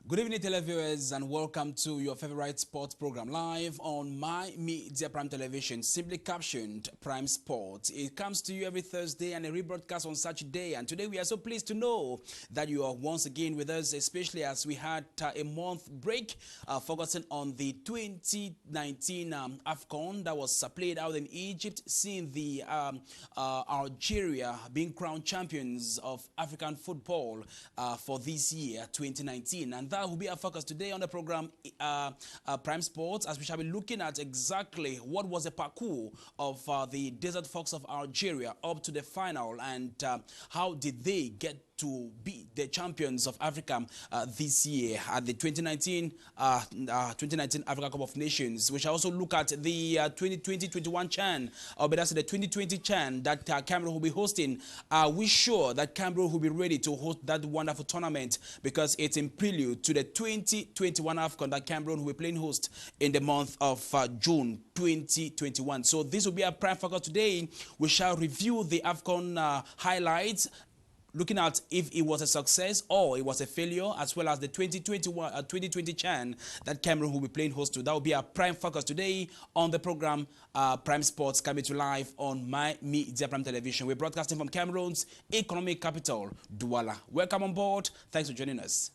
Good evening, televiewers, and welcome to your favorite sports program live on My Media Prime Television, simply captioned Prime Sports. It comes to you every Thursday and a rebroadcast on Saturday. And today we are so pleased to know that you are once again with us, especially as we had a month break focusing on the 2019 AFCON that was played out in Egypt, seeing the Algeria being crowned champions of African football for this year, 2019. And that will be our focus today on the program Prime Sports, as we shall be looking at exactly what was the parcours of the Desert Fox of Algeria up to the final, and how did they get to be the champions of Africa this year at the 2019 Africa Cup of Nations. We shall also look at the 2020-21 CHAN, or better said, the 2020 CHAN that Cameroon will be hosting. Are we sure that Cameroon will be ready to host that wonderful tournament, because it's in prelude to the 2021 AFCON that Cameroon will be playing host in the month of June 2021. So this will be our prime focus today. We shall review the AFCON highlights, looking at if it was a success or it was a failure, as well as the 2020 CHAN that Cameroon will be playing host to. That will be our prime focus today on the program Prime Sports, coming to live on My Media Prime Television. We're broadcasting from Cameroon's economic capital, Douala. Welcome on board. Thanks for joining us.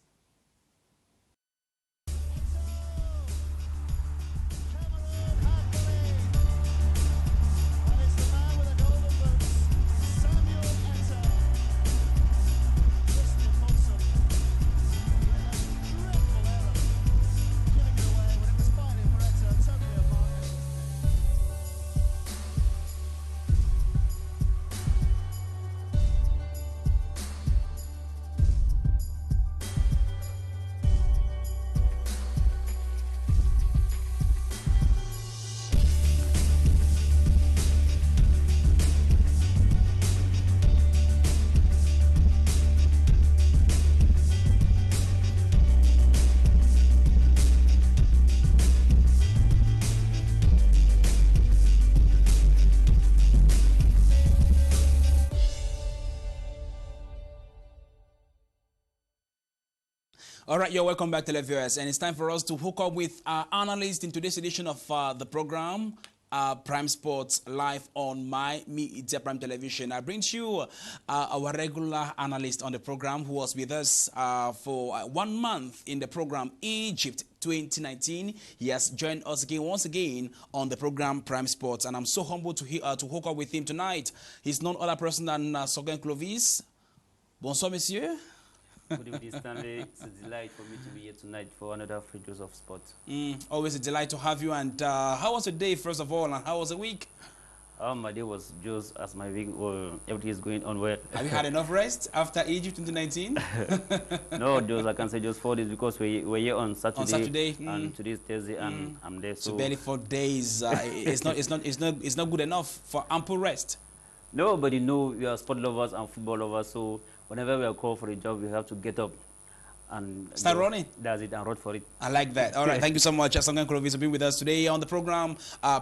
All right, you're welcome back, televiewers, and it's time for us to hook up with our analyst in today's edition of the program, Prime Sports, live on My Media Prime Television. I bring to you our regular analyst on the program, who was with us for 1 month in the program Egypt 2019. He has joined us again, once again, on the program Prime Sports, and I'm so humbled to hook up with him tonight. He's none other person than Sogen Clovis. Bonsoir, monsieur. Good evening, Stanley. It's a delight for me to be here tonight for another free dose of sport. Always a delight to have you. And how was your day, first of all, and how was the week? My day was just as my week. Everything is going on well. Have you had enough rest after Egypt 2019? No, I can say just 4 days, because we're here on Saturday. On Saturday, and today's Thursday, and I'm there. So barely 4 days. It's not good enough for ample rest. No, but you know, we are sport lovers and football lovers, so whenever we are called for a job, we have to get up and start running. That's it, and run for it. I like that. All right, thank you so much, Sangan Krovis, for being with us today on the program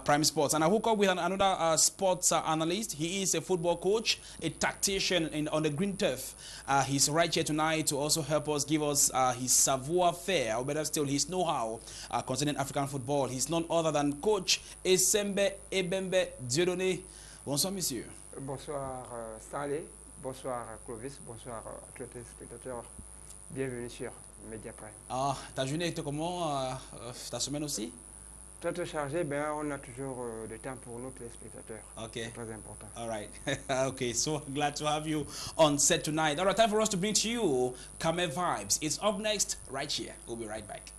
Prime Sports. And I hook up with another sports analyst. He is a football coach, a tactician on the green turf. He's right here tonight to also help us, give us his savoir-faire, or better still, his know-how concerning African football. He's none other than Coach Esembe Ebembe Dieudonné. Bonsoir, monsieur. Bonsoir, Stanley. Bonsoir Clovis, bonsoir à tous les téléspectateurs. Bienvenue sur Media Prime. Ta journée était comment? Ta semaine aussi? Très chargé, ben on a toujours du temps pour nos téléspectateurs. Okay. C'est très important. All right. Okay, so glad to have you on set tonight. All right, time for us to bring to you Kame Vibes. It's up next right here. We'll be right back.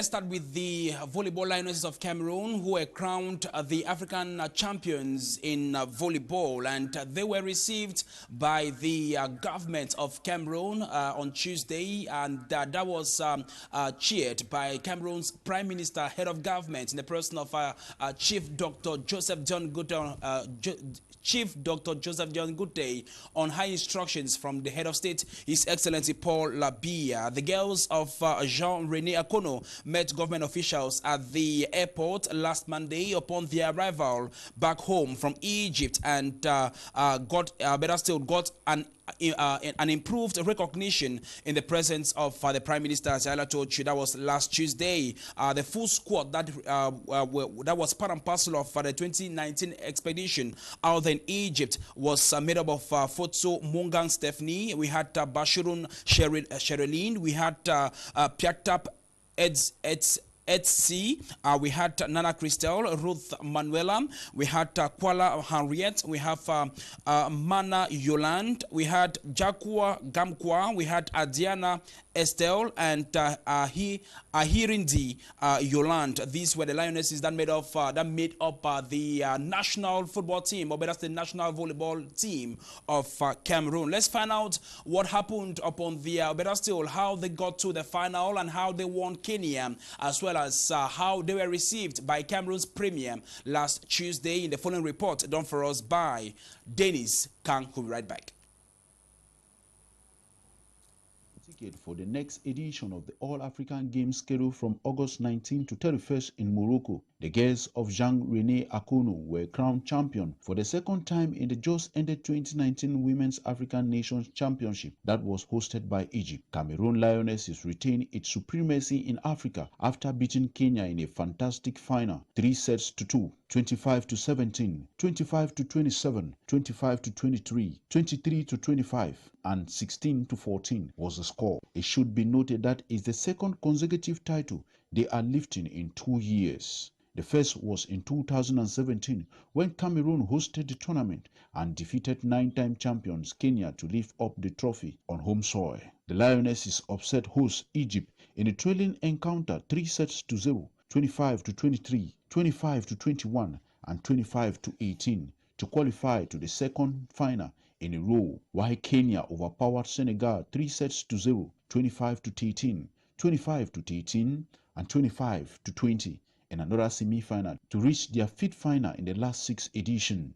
Let's start with the volleyball Lionesses of Cameroon, who were crowned the African champions in volleyball, and they were received by the government of Cameroon on Tuesday, and that was cheered by Cameroon's Prime Minister, head of government, in the person of Chief Dr. Joseph John Gute, on high instructions from the head of state, His Excellency Paul Biya. The girls of Jean-René Akono met government officials at the airport last Monday upon their arrival back home from Egypt, and got an improved recognition in the presence of the Prime Minister, as I told you. That was last Tuesday. The full squad that was part and parcel of the 2019 expedition out in Egypt was made up of Fotso Mungang Stephanie. We had Bashirun Sherilyn. We had Piatap Etsy, we had Nana Christel, Ruth Manuela, we had Kuala Henriette, we have Mana Yolande, we had Jakua Gamkwa, we had Adiana Estelle, and Ahirindi Yolande. These were the Lionesses that made up the national football team, or better, the national volleyball team of Cameroon. Let's find out what happened upon the how they got to the final and how they won Kenya, as well as how they were received by Cameroon's premier last Tuesday in the following report done for us by Dennis Kang, who'll be right back. For the next edition of the All-African Games scheduled from August 19 to 31st in Morocco. The girls of Jean-René Akono were crowned champion for the second time in the just-ended 2019 Women's African Nations Championship that was hosted by Egypt. Cameroon Lionesses retained its supremacy in Africa after beating Kenya in a fantastic final, 3-2, 25-17, 25-27, 25-23, 23-25, and 16-14 was the score. It should be noted that it's the second consecutive title they are lifting in 2 years. The first was in 2017 when Cameroon hosted the tournament and defeated 9-time champions Kenya to lift up the trophy on home soil. The Lionesses upset host Egypt in a trailing encounter 3-0, 25-23, 25-21, and 25-18 to qualify to the second final in a row, while Kenya overpowered Senegal 3-0, 25-13, 25-18, and 25-20 in another semi-final to reach their fifth final in the last 6 editions.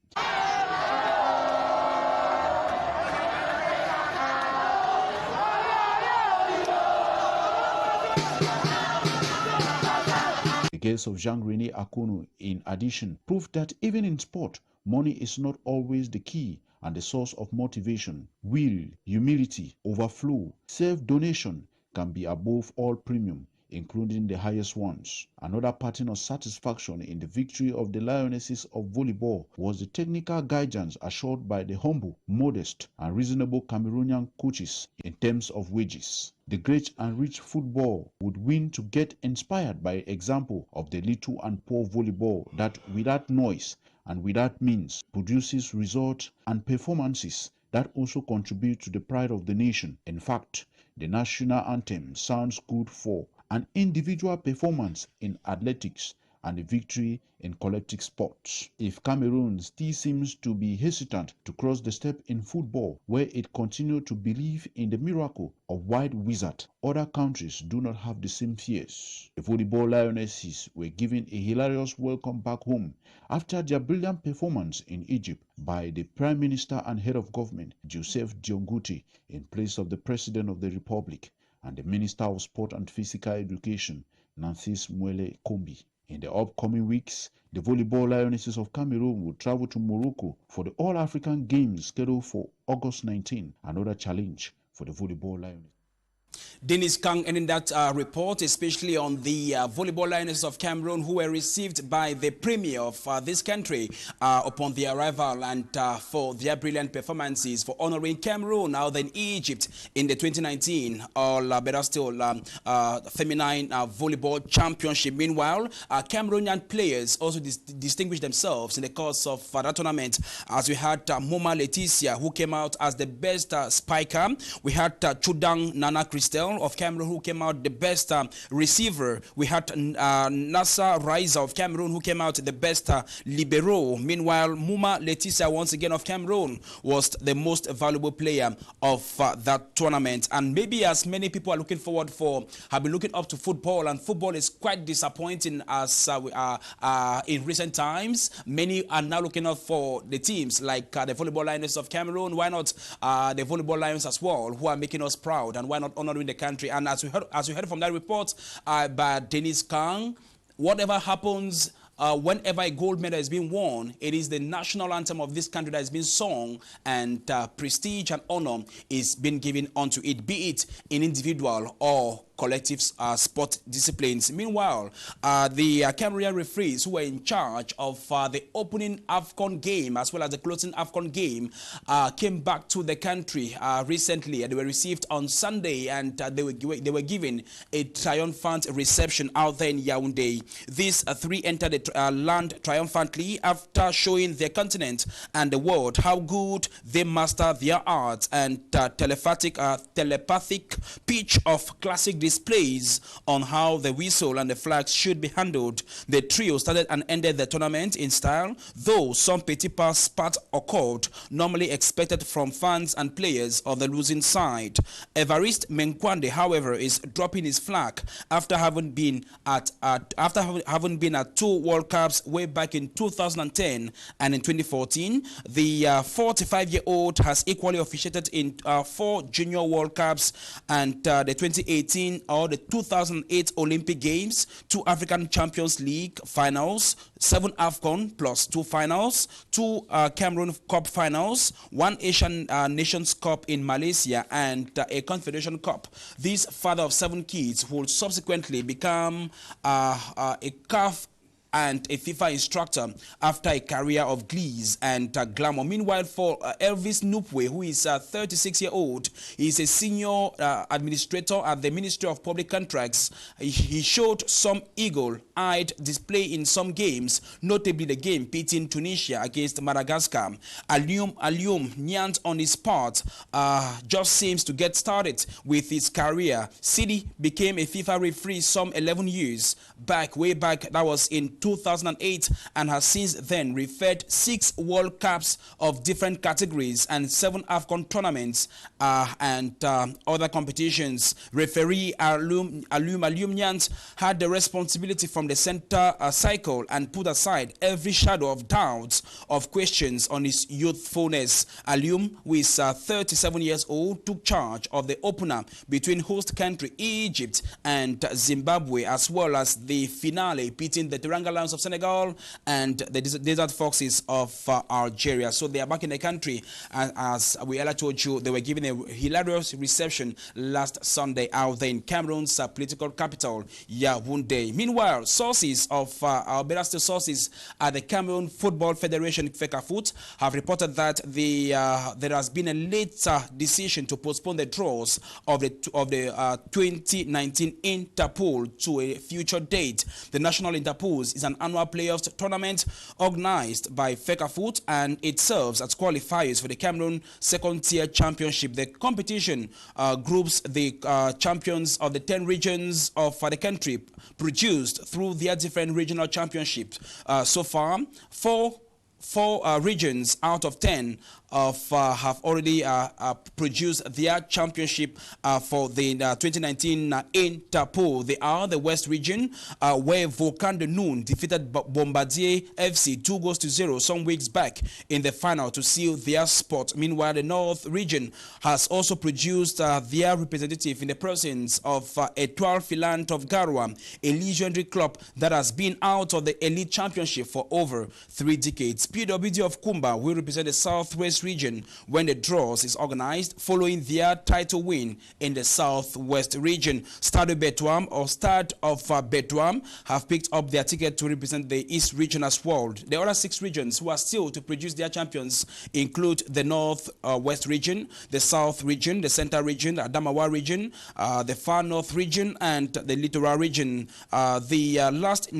The girls of Jean-René Akono, in addition, proved that even in sport, money is not always the key and the source of motivation. Will, humility, overflow, self-donation can be above all premium, including the highest ones. Another pattern of satisfaction in the victory of the Lionesses of volleyball was the technical guidance assured by the humble, modest, and reasonable Cameroonian coaches in terms of wages. The great and rich football would win to get inspired by example of the little and poor volleyball that, without noise and without means, produces results and performances that also contribute to the pride of the nation. In fact, the national anthem sounds good for an individual performance in athletics and a victory in collective sports. If Cameroon still seems to be hesitant to cross the step in football, where it continues to believe in the miracle of white wizard, other countries do not have the same fears. The volleyball Lionesses were given a hilarious welcome back home after their brilliant performance in Egypt by the Prime Minister and Head of Government, Joseph Dion Gute, in place of the President of the Republic, and the Minister of Sport and Physical Education, Nancy Mwele Kombi. In the upcoming weeks, the volleyball Lionesses of Cameroon will travel to Morocco for the All-African Games scheduled for August 19, another challenge for the volleyball Lionesses. Dennis Kang ending that report, especially on the volleyball Lionesses of Cameroon, who were received by the premier of this country upon their arrival, and for their brilliant performances for honoring Cameroon out in Egypt in the 2019 feminine volleyball championship. Meanwhile, Cameroonian players also distinguished themselves in the course of that tournament, as we had Moma Leticia, who came out as the best spiker. We had Chudang Nana Christel, Senegal of Cameroon, who came out the best receiver. We had Nasser Raiza of Cameroon, who came out the best libero. Meanwhile, Muma Letisia, once again of Cameroon, was the most valuable player of that tournament. And maybe as many people are looking forward for, have been looking up to football, and football is quite disappointing as in recent times. Many are now looking up for the teams like the Volleyball Lions of Cameroon. Why not the Volleyball Lions as well, who are making us proud, and why not honoring the country? And as we heard from that report by Dennis Kang, whatever happens, whenever a gold medal is being won, it is the national anthem of this country that is being sung, and prestige and honor is being given unto it, be it in individual or collective sport disciplines. Meanwhile, the Cameroonian referees who were in charge of the opening AFCON game as well as the closing AFCON game came back to the country recently, and they were received on Sunday, and they were given a triumphant reception out there in Yaoundé. These three entered the land triumphantly after showing their continent and the world how good they master their art and telepathic pitch of classic displays on how the whistle and the flags should be handled. The trio started and ended the tournament in style, though some petit pas spat occurred, normally expected from fans and players of the losing side. Evariste Menkwande, however, is dropping his flag after having been at two World Cups way back in 2010 and in 2014. The 45-year-old has equally officiated in 4 Junior World Cups and the 2018 or the 2008 Olympic Games, 2 African Champions League finals, 7 AFCON plus 2 finals, 2 Cameroon Cup finals, 1 Asian Nations Cup in Malaysia, and a Confederation Cup. This father of 7 kids will subsequently become a CAF and a FIFA instructor after a career of glees and glamour. Meanwhile, for Elvis Nupwe, who is 36-year-old, he is a senior administrator at the Ministry of Public Contracts. He showed some eagle-eyed display in some games, notably the game pitting Tunisia against Madagascar. Alioum Nyant, on his part, just seems to get started with his career. Sidi became a FIFA referee some 11 years back, way back, that was in 2008, and has since then referred 6 World Cups of different categories and 7 AFCON tournaments and other competitions. Referee Alioum Nyant had the responsibility from the center cycle and put aside every shadow of doubts of questions on his youthfulness. Alioum, who is 37 years old, took charge of the opener between host country Egypt and Zimbabwe, as well as the finale pitting the Teranga Lions of Senegal and the Desert Foxes of Algeria. So they are back in the country, and as we earlier told you, they were given a hilarious reception last Sunday out there in Cameroon's political capital, Yaoundé. Meanwhile, sources of our better sources at the Cameroon Football Federation, FECAFOOT, have reported that there has been a late decision to postpone the draws of the 2019 Interpol to a future date. The National Interpools is an annual playoffs tournament organized by FECAFOOT, and it serves as qualifiers for the Cameroon second-tier championship. The competition groups the champions of the 10 regions of the country produced through their different regional championships. So far, four regions out of 10 have already produced their championship for the 2019 Interpol. They are the West region, where Volcan de Noun defeated Bombardier FC 2-0 some weeks back in the final to seal their spot. Meanwhile, the North region has also produced their representative in the presence of Etoile Filante of Garoua, a legendary club that has been out of the elite championship for over 3 decades. PWD of Kumba will represent the Southwest region when the draws is organized following their title win in the Southwest region. Stade Betuam or Stade of Betuam have picked up their ticket to represent the East region as well. The other 6 regions who are still to produce their champions include the North West region, the South region, the Center region, the Adamawa region, the Far North region, and the Littoral region. The last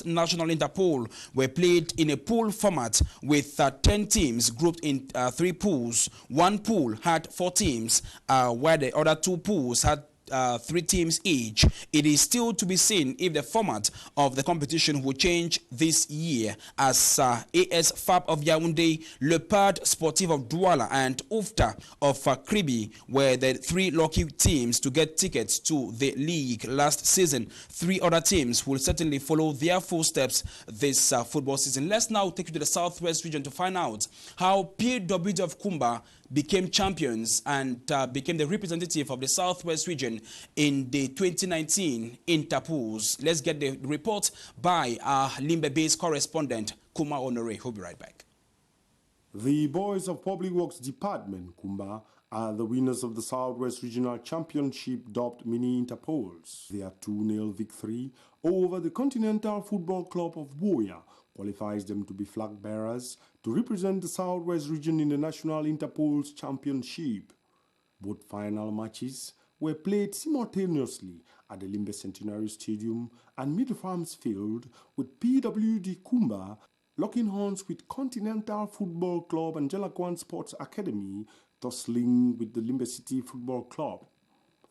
national Interpol were played in a pool format with 10 teams teams grouped in 3 pools. One pool had 4 teams, where the other 2 pools had 3 teams each. It is still to be seen if the format of the competition will change this year, as AS FAB of Yaoundé, Leopard Sportif of Douala, and UFTA of Kribi were the 3 lucky teams to get tickets to the league last season. 3 other teams will certainly follow their footsteps this football season. Let's now take you to the Southwest region to find out how PWD of Kumba became champions and became the representative of the Southwest region in the 2019 Interpools. Let's get the report by our Limbe-based correspondent, Kuma Honore. He'll be right back. The boys of Public Works Department, Kumba, are the winners of the Southwest Regional Championship dubbed Mini Interpools. Their 2-0 victory over the Continental Football Club of Boya qualifies them to be flag bearers to represent the Southwest region in the National Interpools Championship. Both final matches were played simultaneously at the Limbe Centenary Stadium and Middle Farms Field, with PWD Kumba locking horns with Continental Football Club and Jelakwan Sports Academy, tussling with the Limbe City Football Club.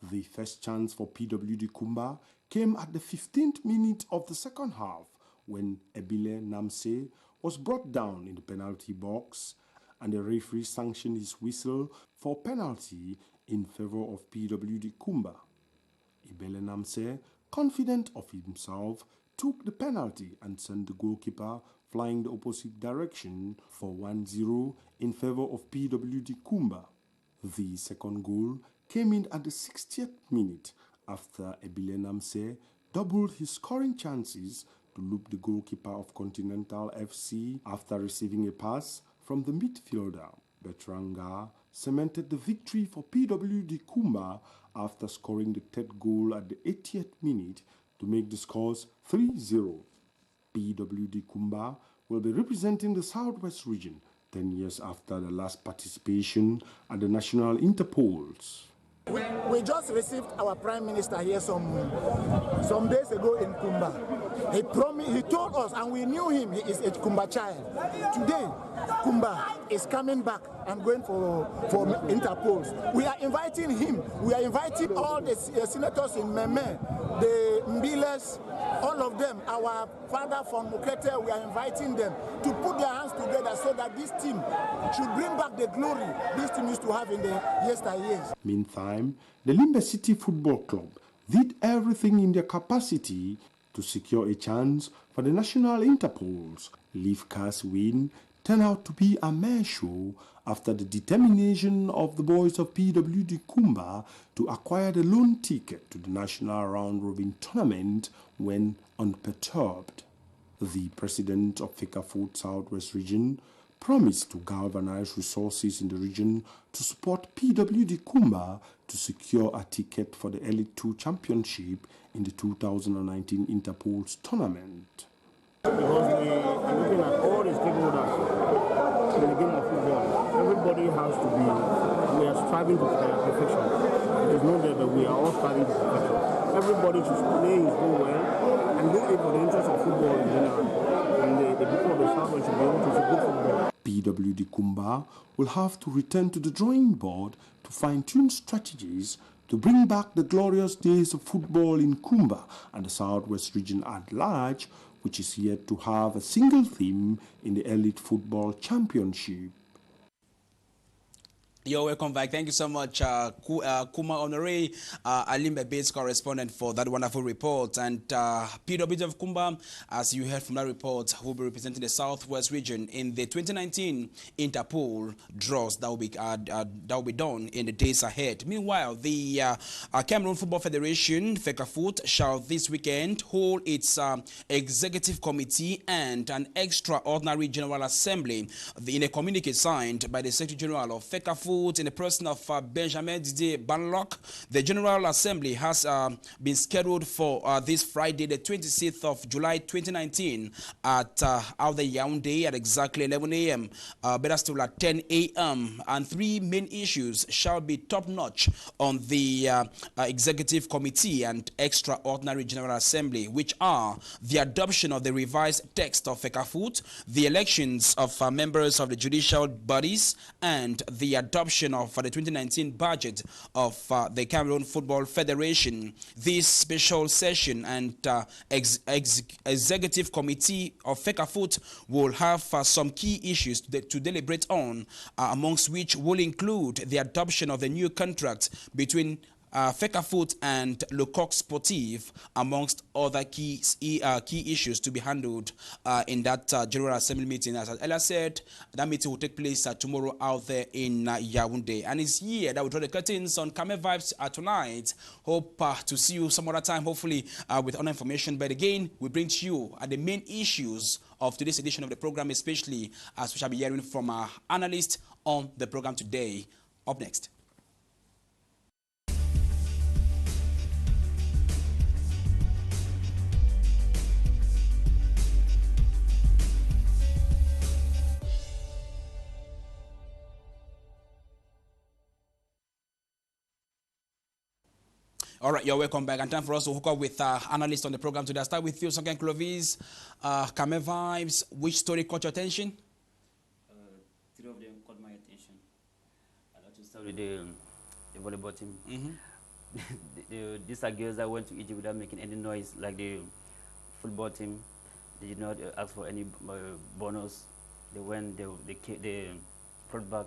The first chance for PWD Kumba came at the 15th minute of the second half, when Ebile Namse was brought down in the penalty box and the referee sanctioned his whistle for penalty in favor of PWD Kumba. Ebile Namse, confident of himself, took the penalty and sent the goalkeeper flying the opposite direction for 1-0 in favor of PWD Kumba. The second goal came in at the 60th minute after Ebile Namse doubled his scoring chances to loop the goalkeeper of Continental FC after receiving a pass from the midfielder. Betranga cemented the victory for PWD Kumba after scoring the third goal at the 80th minute to make the scores 3-0. PWD Kumba will be representing the Southwest region 10 years after the last participation at the National Interpools. We just received our Prime Minister here some days ago in Kumba. He told us, and we knew him, he is a Kumba child. Today, Kumba is coming back and going for Interpools. We are inviting him. We are inviting all the senators in Meme, the Mbiles, all of them, our father from Mukete, we are inviting them to put their hands together so that this team should bring back the glory this team used to have in the yesteryears. Meantime, the Limbe City Football Club did everything in their capacity to secure a chance for the National Interpools. Leafcast win turned out to be a mere show after the determination of the boys of PWD Kumba to acquire the lone ticket to the National Round Robin Tournament when unperturbed. The president of Fecafoot Southwest Region promised to galvanize resources in the region to support PWD Kumba to secure a ticket for the Elite 2 Championship in the 2019 Interpools Tournament. Because we are looking at all the stakeholders in the game of football. Everybody has to be, we are striving to perfection. There is no doubt that we are all striving to perfection. Everybody should play his role well and do it for the interest of football in general. And the people of the Southwest should be able to support football. PWD Kumba will have to return to the drawing board to fine-tune strategies to bring back the glorious days of football in Kumba and the Southwest region at large, which is yet to have a single theme in the Elite Football Championship. You're welcome back. Thank you so much, Kuma Honore, a Limbe-based correspondent, for that wonderful report. And PWD of Kumba, as you heard from that report, will be representing the Southwest region in the 2019 Interpool draws that will be done in the days ahead. Meanwhile, the Cameroon Football Federation, Fecafoot, shall this weekend hold its executive committee and an extraordinary general assembly. In a communique signed by the Secretary General of Fecafoot, Fecafoot in the person of Benjamin Didier Banlock. The General Assembly has been scheduled for this Friday, the 26th of July 2019 at out the Yaoundé at exactly 11 a.m. Better still at 10 a.m. And three main issues shall be top-notch on the Executive Committee and Extraordinary General Assembly, which are the adoption of the revised text of Fecafoot, the elections of members of the judicial bodies, and the adoption of the 2019 budget of the Cameroon Football Federation. This special session and Executive Committee of Fecafoot will have some key issues to deliberate on, amongst which will include the adoption of the new contract between Fecafoot and Le Coq Sportif, amongst other key issues to be handled in that General Assembly meeting. As Ella said, that meeting will take place tomorrow out there in Yaoundé. And it's here that we draw the curtains on Camel Vibes tonight. Hope to see you some other time, hopefully with other information. But again, we bring to you the main issues of today's edition of the program, especially as we shall be hearing from our analyst on the program today. Up next. All right, you're welcome back. And time for us to hook up with analysts on the program today. I'll start with you, Sunken Clovis. Camel Vibes, which story caught your attention? Three of them caught my attention. I'd like to start with the volleyball team. These are girls that went to Egypt without making any noise, like the football team. They did not ask for any bonus. They went, they brought back.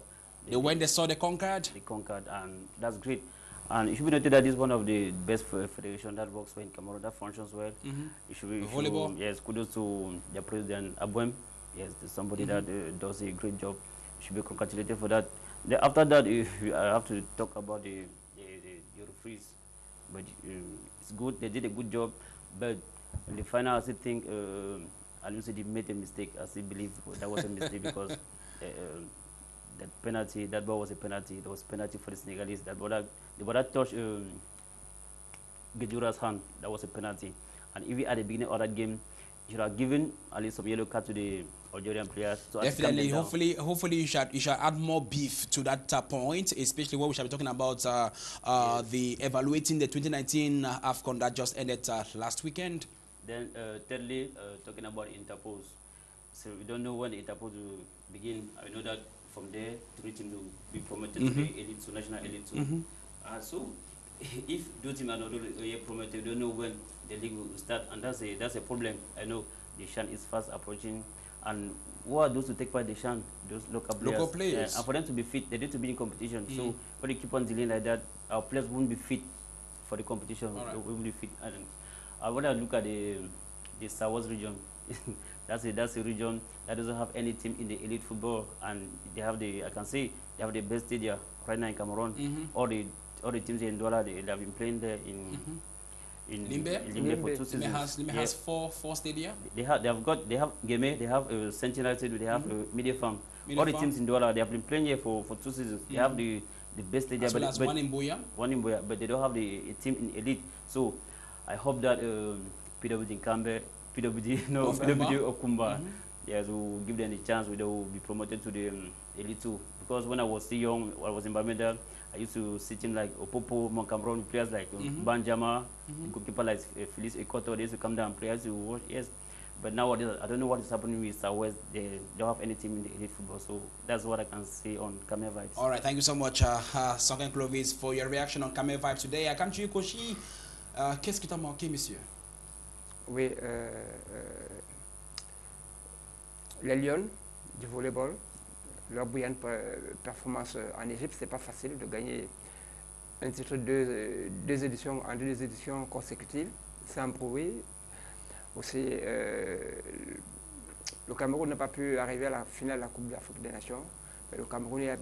They saw the conquered? They conquered, and that's great. And it should be noted that this is one of the best federation that works well in Cameroon, that functions well. It should be volleyball. Yes, kudos to the president Abouem. Yes, somebody that does a great job. Should be congratulated for that. After that, I have to talk about the referees. But it's good. They did a good job. But in the final, I still think Alucidi made a mistake. I still believe that was a mistake because. That penalty, that ball was a penalty. There was a penalty for the Senegalese. The ball that touched Gejura's hand, that was a penalty. And even at the beginning of that game, you should have given at least some yellow card to the Algerian players. So definitely, hopefully you should add more beef to that point, especially when we shall be talking about the evaluating the 2019 AFCON that just ended last weekend. Then thirdly, talking about Interpose. So we don't know when the Interpose will begin. I know that from there, three teams will be promoted to the elite, to national elite. So if those teams are not promoted, we don't know when the league will start, and that's a problem. I know the CHAN is fast approaching, and who are those to take part in the CHAN? Those local players. And for them to be fit, they need to be in competition. So when they keep on dealing like that, our players won't be fit for the competition. Right. We will be fit. And when I look at the South region, that's a region that doesn't have any team in the elite football, and they have they have the best stadium right now in Cameroon. All the teams in Douala, they have been playing there in Limbe for 2 seasons. Limbe has four stadia. They have Guémé, they have Sentinel, they have Media Farm. All the teams in Douala, they have been playing here for 2 seasons. They have the best stadium, as well as one in Buea, but they don't have a team in elite. So I hope that PWD Nkambe, PWD Okumba, yes, will give them a chance. They will be promoted to the elite too. Because when I was still young, I was in Bamenda, I used to sit in like Opopo, Moncameron, players like Banjama, goalkeeper like Felice Ekoto. They used to come down, players to watch. Yes, but nowadays I don't know what is happening with Southwest. They don't have any team in the elite football. So that's what I can say on Camel Vibes. All right, thank you so much, Sunken Clovis, for your reaction on Camel Vibes today. I come to you, Koshi. Qu'est-ce qui t'a marqué, monsieur? Oui, les Lions du volleyball, leur brillante performance en Égypte, c'est pas facile de gagner un titre deux éditions consécutives, sans bruit. Aussi, le Cameroun n'a pas pu arriver à la finale de la Coupe d'Afrique des Nations, mais le Cameroun a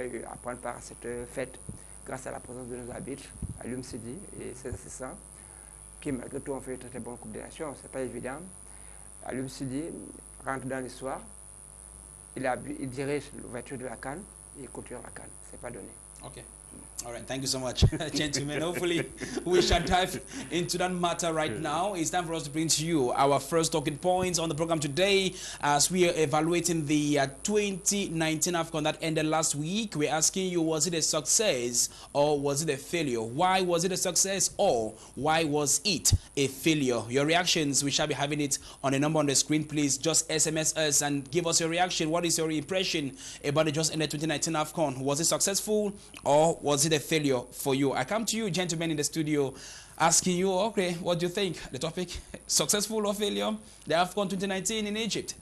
eu à prendre part à cette fête grâce à la présence de nos arbitres, Alioum Sidi et ses assistants, qui malgré tout ont fait une très bonne Coupe des Nations. C'est pas évident. Alioum Sidi rentre dans l'histoire. Il dirige l'ouverture de la CAN et continuer la CAN. C'est pas donné. Okay. All right, thank you so much, gentlemen. Hopefully, we shall dive into that matter right now. It's time for us to bring to you our first talking points on the program today as we are evaluating the 2019 AFCON that ended last week. We're asking you, was it a success or was it a failure? Why was it a success or why was it a failure? Your reactions, we shall be having it on a number on the screen. Please just SMS us and give us your reaction. What is your impression about the just ended 2019 AFCON? Was it successful or was it a failure for you? I come to you, gentlemen, in the studio, asking you, okay, what do you think? The topic, successful or failure? The AFCON 2019 in Egypt.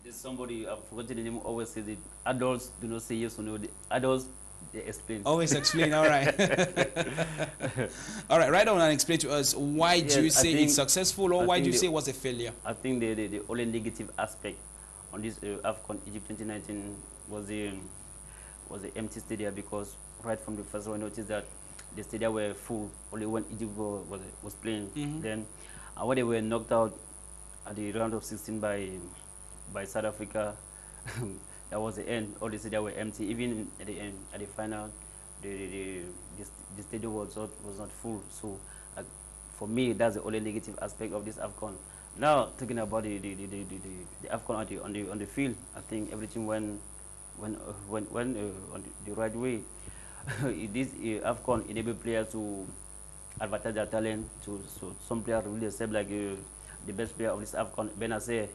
There's somebody, I've forgotten the name, always says it. Adults do not say yes or no. The adults, they explain. Always explain, all right. All right, right on and explain to us, why do you say it's successful or why do you say it was a failure? I think the only negative aspect on this AFCON Egypt 2019 was the empty stadium, because right from the first one I noticed that the stadium were full only when Egypt was playing. Then when they were knocked out at the round of 16 by South Africa, that was the end. All the stadium were empty. Even at the end, at the final, the stadium was not full. So for me, that's the only negative aspect of this AFCON. Now talking about the AFCON on the field, I think everything went on the right way. This AFCON enable players to advertise their talent. So some players really accept, like the best player of this AFCON, Benacer.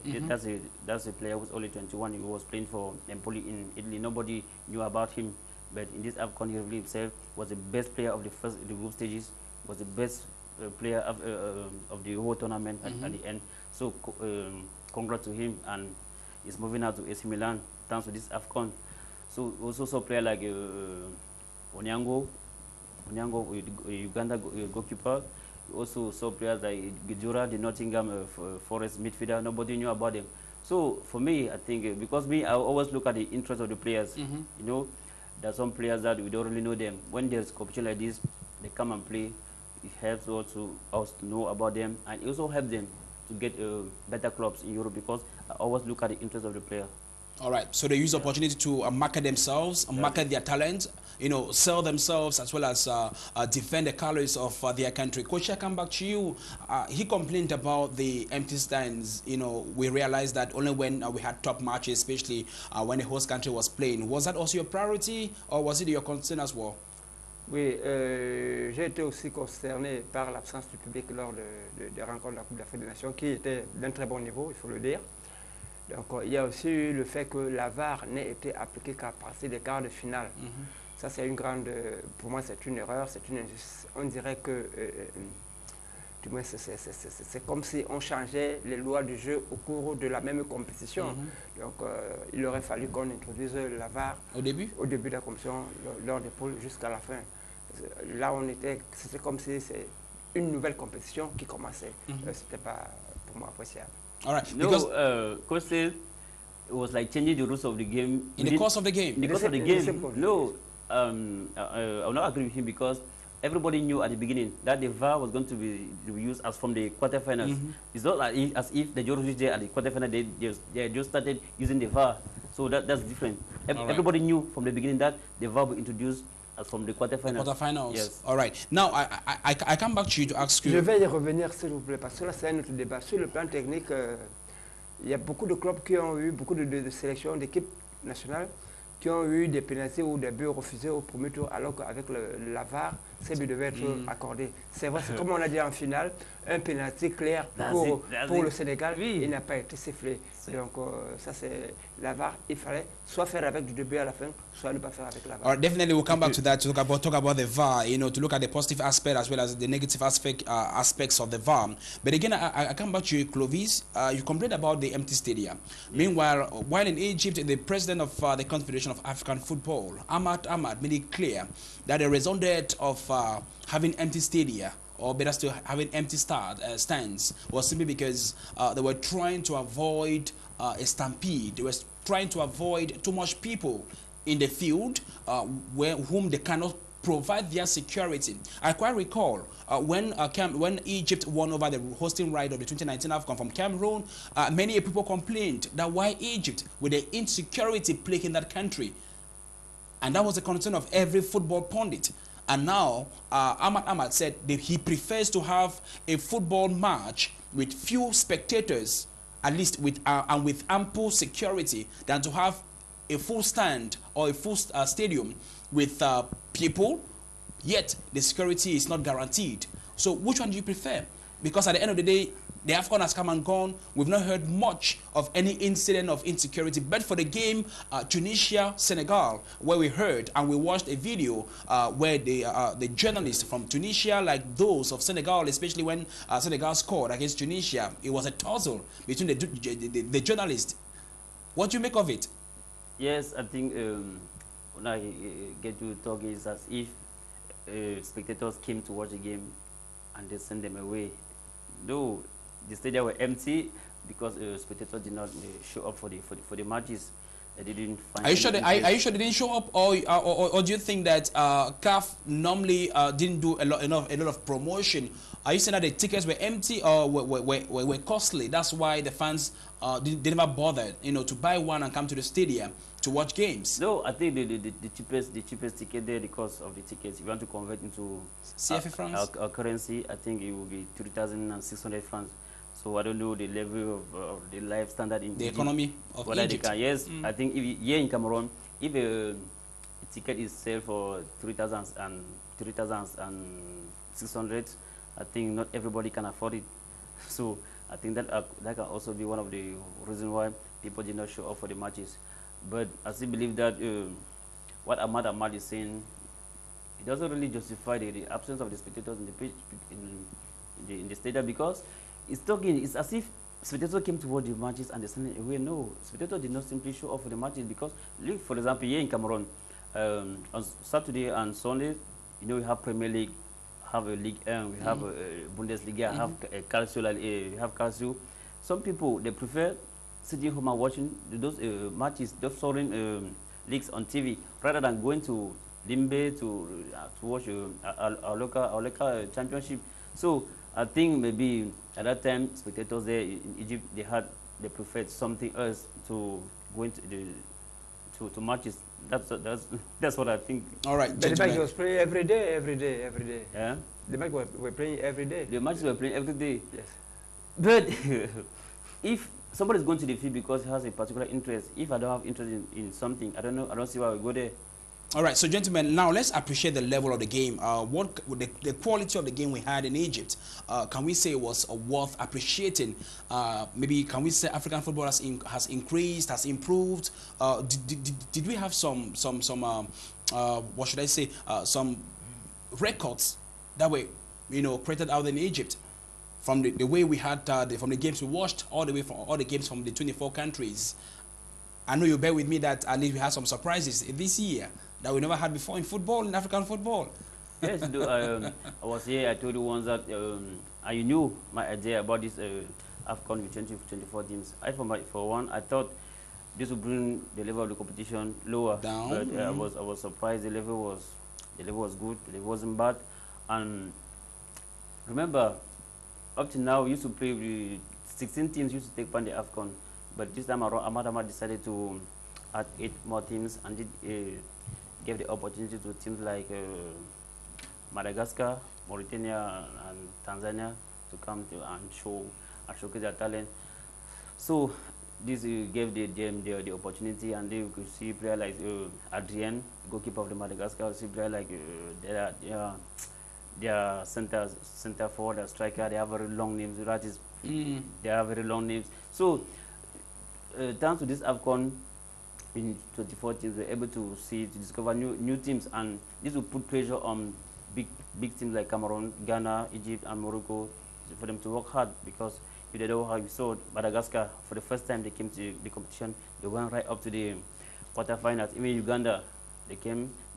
That's a player who's only 21. He was playing for Empoli in Italy. Nobody knew about him, but in this AFCON he really himself was the best player of the group stages. Was the best player of the whole tournament at the end. So congrats to him, and he's moving out to AC Milan thanks to this AFCON. So also saw player like Onyango, Uganda goalkeeper. We also saw players like Gijura, the Nottingham Forest midfielder. Nobody knew about them. So for me, I think because I always look at the interest of the players. You know, there are some players that we don't really know them. When there's competition like this, they come and play. It helps also us to know about them, and it also helps them to get better clubs in Europe, because I always look at the interest of the player. All right, so they use the opportunity to market themselves, market their talent, you know, sell themselves, as well as defend the colors of their country. Coach, I come back to you. He complained about the empty stands. You know, we realized that only when we had top matches, especially when the host country was playing. Was that also your priority, or was it your concern as well? Oui, j'ai été aussi concerné par l'absence du public lors des rencontres de la Coupe d'Afrique des Nations, qui était d'un très bon niveau, il faut le dire. Donc il y a aussi eu le fait que la VAR n'ait été appliquée qu'à partir des quarts de finale. Ça, c'est une grande, pour moi, c'est une erreur, on dirait que, du moins, c'est comme si on changeait les lois du jeu au cours de la même compétition. Donc il aurait fallu qu'on introduise la VAR au début de la compétition, lors des poules, jusqu'à la fin. Là, c'était comme si c'est une nouvelle compétition qui commençait. C'était pas, pour moi, appréciable. All right. No, Coach said it was like changing the rules of the game. In the course of the game? In the course of the game. No, I will not agree with him, because everybody knew at the beginning that the VAR was going to be used as from the quarterfinals. It's not like as if the George there at the quarterfinal, they just started using the VAR. So that's different. Everybody knew from the beginning that the VAR would introduce from the quarterfinals. Quarterfinals. Yes. All right. Now I come back to you to ask you. Je vais y revenir, s'il vous plaît, parce que là c'est un autre débat. Sur le plan technique, il y a beaucoup de clubs qui ont eu beaucoup de sélections d'équipes nationales qui ont eu des pénalités ou des buts refusés au premier tour, alors qu'avec la VAR, ces buts devaient être accordés. C'est vrai, c'est comme on a dit en finale, un pénalty clair pour le Sénégal, il n'a pas été sifflé. Donc ça c'est la VAR, il fallait soit faire avec du début à la fin, soit ne pas faire avec la VAR. Definitely we'll come back to that, to talk about the VAR, you know, to look at the positive aspect as well as the negative aspects of the VAR. But again, I come back to you, Clovis. You complained about the empty stadium. Meanwhile, while in Egypt, the president of the Confederation of African Football, Ahmad, made it clear that the result of having empty stadia, or better still having empty stands, was simply because they were trying to avoid a stampede. They were trying to avoid too much people in the field whom they cannot provide their security. I quite recall when Egypt won over the hosting right of the 2019 AFCON from Cameroon, many people complained that why Egypt, with the insecurity plaguing that country. And that was the concern of every football pundit. And now, Ahmad said that he prefers to have a football match with few spectators, at least with and with ample security, than to have a full stand or a full stadium with people, yet the security is not guaranteed. So which one do you prefer? Because at the end of the day, the AFCON has come and gone. We've not heard much of any incident of insecurity. But for the game, Tunisia-Senegal, where we heard and we watched a video where the journalists from Tunisia, like those of Senegal, especially when Senegal scored against Tunisia, it was a tussle between the journalists. What do you make of it? Yes, I think when I get to talk is as if spectators came to watch the game and they sent them away. Though the stadium were empty because spectators did not show up for the matches. They didn't find. Are you sure they didn't show up, or do you think that CAF normally didn't do a lot of promotion? Are you saying that the tickets were empty or were costly? That's why the fans they never bothered, to buy one and come to the stadium to watch games. No, I think the cheapest ticket there, the cost of the tickets, if you want to convert into CFA francs, our currency, I think it will be 3,600 francs. So I don't know the level of the life standard in the Egypt, economy of Egypt. Yes, I think here in Cameroon, if a ticket is sold for 3,600, I think not everybody can afford it. So I think that can also be one of the reasons why people did not show up for the matches. But I still believe that what Ahmad is saying, it doesn't really justify the absence of the spectators in the pitch in the stadium, because it's as if spectators came to watch the matches and they sent away. No, spectators did not simply show up for the matches because, look, for example, here in Cameroon, on Saturday and Sunday, we have Premier League, have a League 1, we have a Bundesliga, have a Calcio, we have Calcio. Some people, they prefer sitting home and watching those matches, those foreign leagues on TV, rather than going to Limbe to watch our local championship. So I think maybe at that time, spectators there in Egypt, they preferred something else to go into to matches. That's what I think. All right, the match was playing every day. Yeah. The match were playing every day. The matches were playing every day. Yes. But if somebody is going to the field because he has a particular interest, if I don't have interest in something, I don't see why we go there. All right, so gentlemen, now let's appreciate the level of the game. What the quality of the game we had in Egypt? Can we say it was worth appreciating? Maybe can we say African football has increased, has improved? Did we have some what should I say? Some records that were created out in Egypt from the way we had from the games we watched all the way from all the games from the 24 countries. I know you bear with me that at least we had some surprises this year that we never had before in football, in African football. Yes, I was here. I told you once that I knew my idea about this AFCON with 24 teams. For one, I thought this would bring the level of the competition lower. Down. But I was surprised. The level was good. It wasn't bad. And remember, up to now, we used to play with 16 teams. Used to take part in the AFCON, but this time around, Ahmad decided to add 8 more teams and gave the opportunity to teams like Madagascar, Mauritania, and Tanzania to come to and showcase their talent. So this gave them the opportunity, and they could see players like Adrien, goalkeeper of the Madagascar. See players like their center forward, their striker. They have very long names. That is, they have very long names. So thanks to this AFCON, in 24 teams, we're able to discover new teams, and this will put pressure on big teams like Cameroon, Ghana, Egypt, and Morocco for them to work hard, because if they don't work hard, we saw Madagascar, for the first time they came to the competition, they went right up to the quarterfinals. Even Uganda, they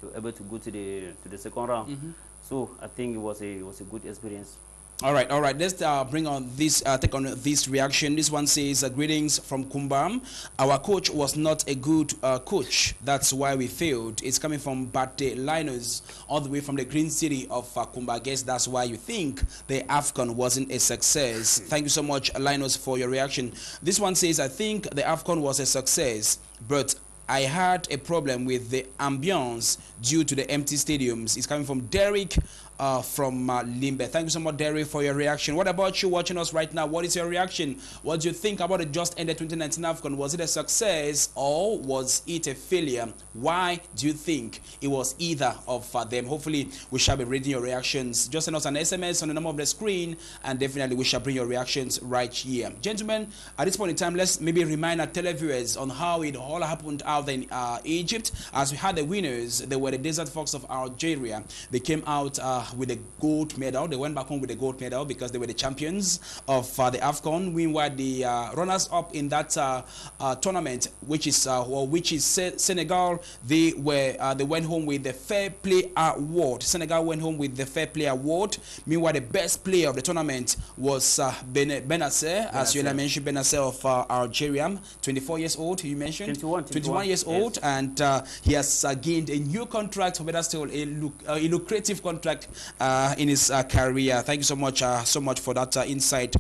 were able to go to the second round. So I think it was a good experience. All right, all right. Let's bring on this, take on this reaction. This one says, greetings from Kumbam. Our coach was not a good coach. That's why we failed. It's coming from Bate Linus, all the way from the green city of Kumba. I guess that's why you think the AFCON wasn't a success. Thank you so much, Linus, for your reaction. This one says, I think the AFCON was a success, but I had a problem with the ambience due to the empty stadiums. It's coming from Derek from Limbe. Thank you so much, Derek, for your reaction. What about you watching us right now? What is your reaction? What do you think about the just ended 2019 AFCON? Was it a success or was it a failure? Why do you think it was either of them? Hopefully, we shall be reading your reactions. Just send us an SMS on the number of the screen, and definitely we shall bring your reactions right here. Gentlemen, at this point in time, let's maybe remind our televiewers on how it all happened out there in Egypt. As we had the winners, they were the Desert Fox of Algeria. They came out with a gold medal. They went back home with a gold medal because they were the champions of the AFCON. Meanwhile, the runners-up in that tournament, which is Senegal, they went home with the Fair Play Award. Senegal went home with the Fair Play Award. Meanwhile, the best player of the tournament was Benasser, as you mentioned, Benasser of Algeria, 24 years old. You mentioned 21 years old, and he has gained a new contract, but that's still a lucrative contract in his career. Thank you so much for that insight,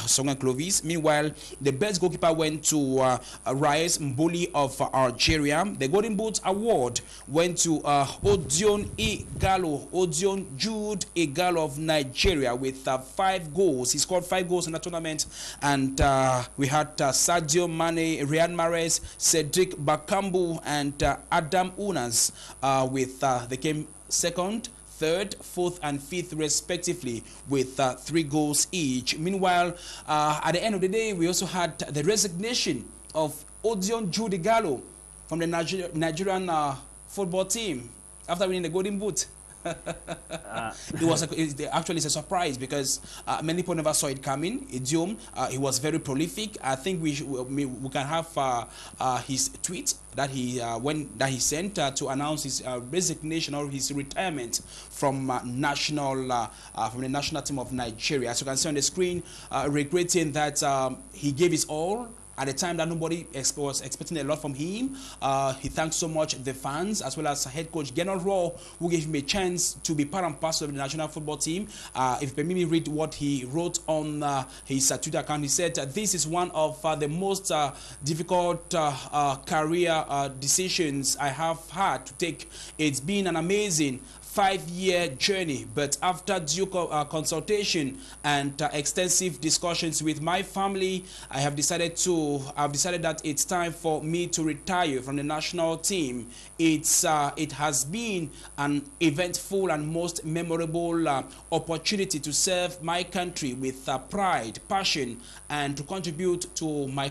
Songa Clovis. Meanwhile, the best goalkeeper went to Reyes Mboli of Algeria. The Golden Boot Award went to Odion Jude Igalo of Nigeria with 5 goals. He scored 5 goals in the tournament, and we had Sadio Mane, Riyad Mahrez, Cedric Bakambu, and Adam Unas they came second, third, fourth, and fifth, respectively, with 3 goals each. Meanwhile, at the end of the day, we also had the resignation of Odion Jude Igalo from the Nigerian football team after winning the Golden Boot. Actually, it's a surprise because many people never saw it coming. Idiom, he was very prolific. I think we can have his tweet that he sent to announce his resignation or his retirement from the national team of Nigeria. As you can see on the screen, regretting that he gave his all at a time that nobody was expecting a lot from him. He thanks so much the fans as well as head coach Gernot Rohr, who gave him a chance to be part and parcel of the national football team. If you permit me read what he wrote on his Twitter account, he said, this is one of the most difficult career decisions I have had to take. It's been an amazing 5-year journey, but after due consultation and extensive discussions with my family, I've decided that it's time for me to retire from the national team. It has been an eventful and most memorable opportunity to serve my country with pride, passion, and to contribute my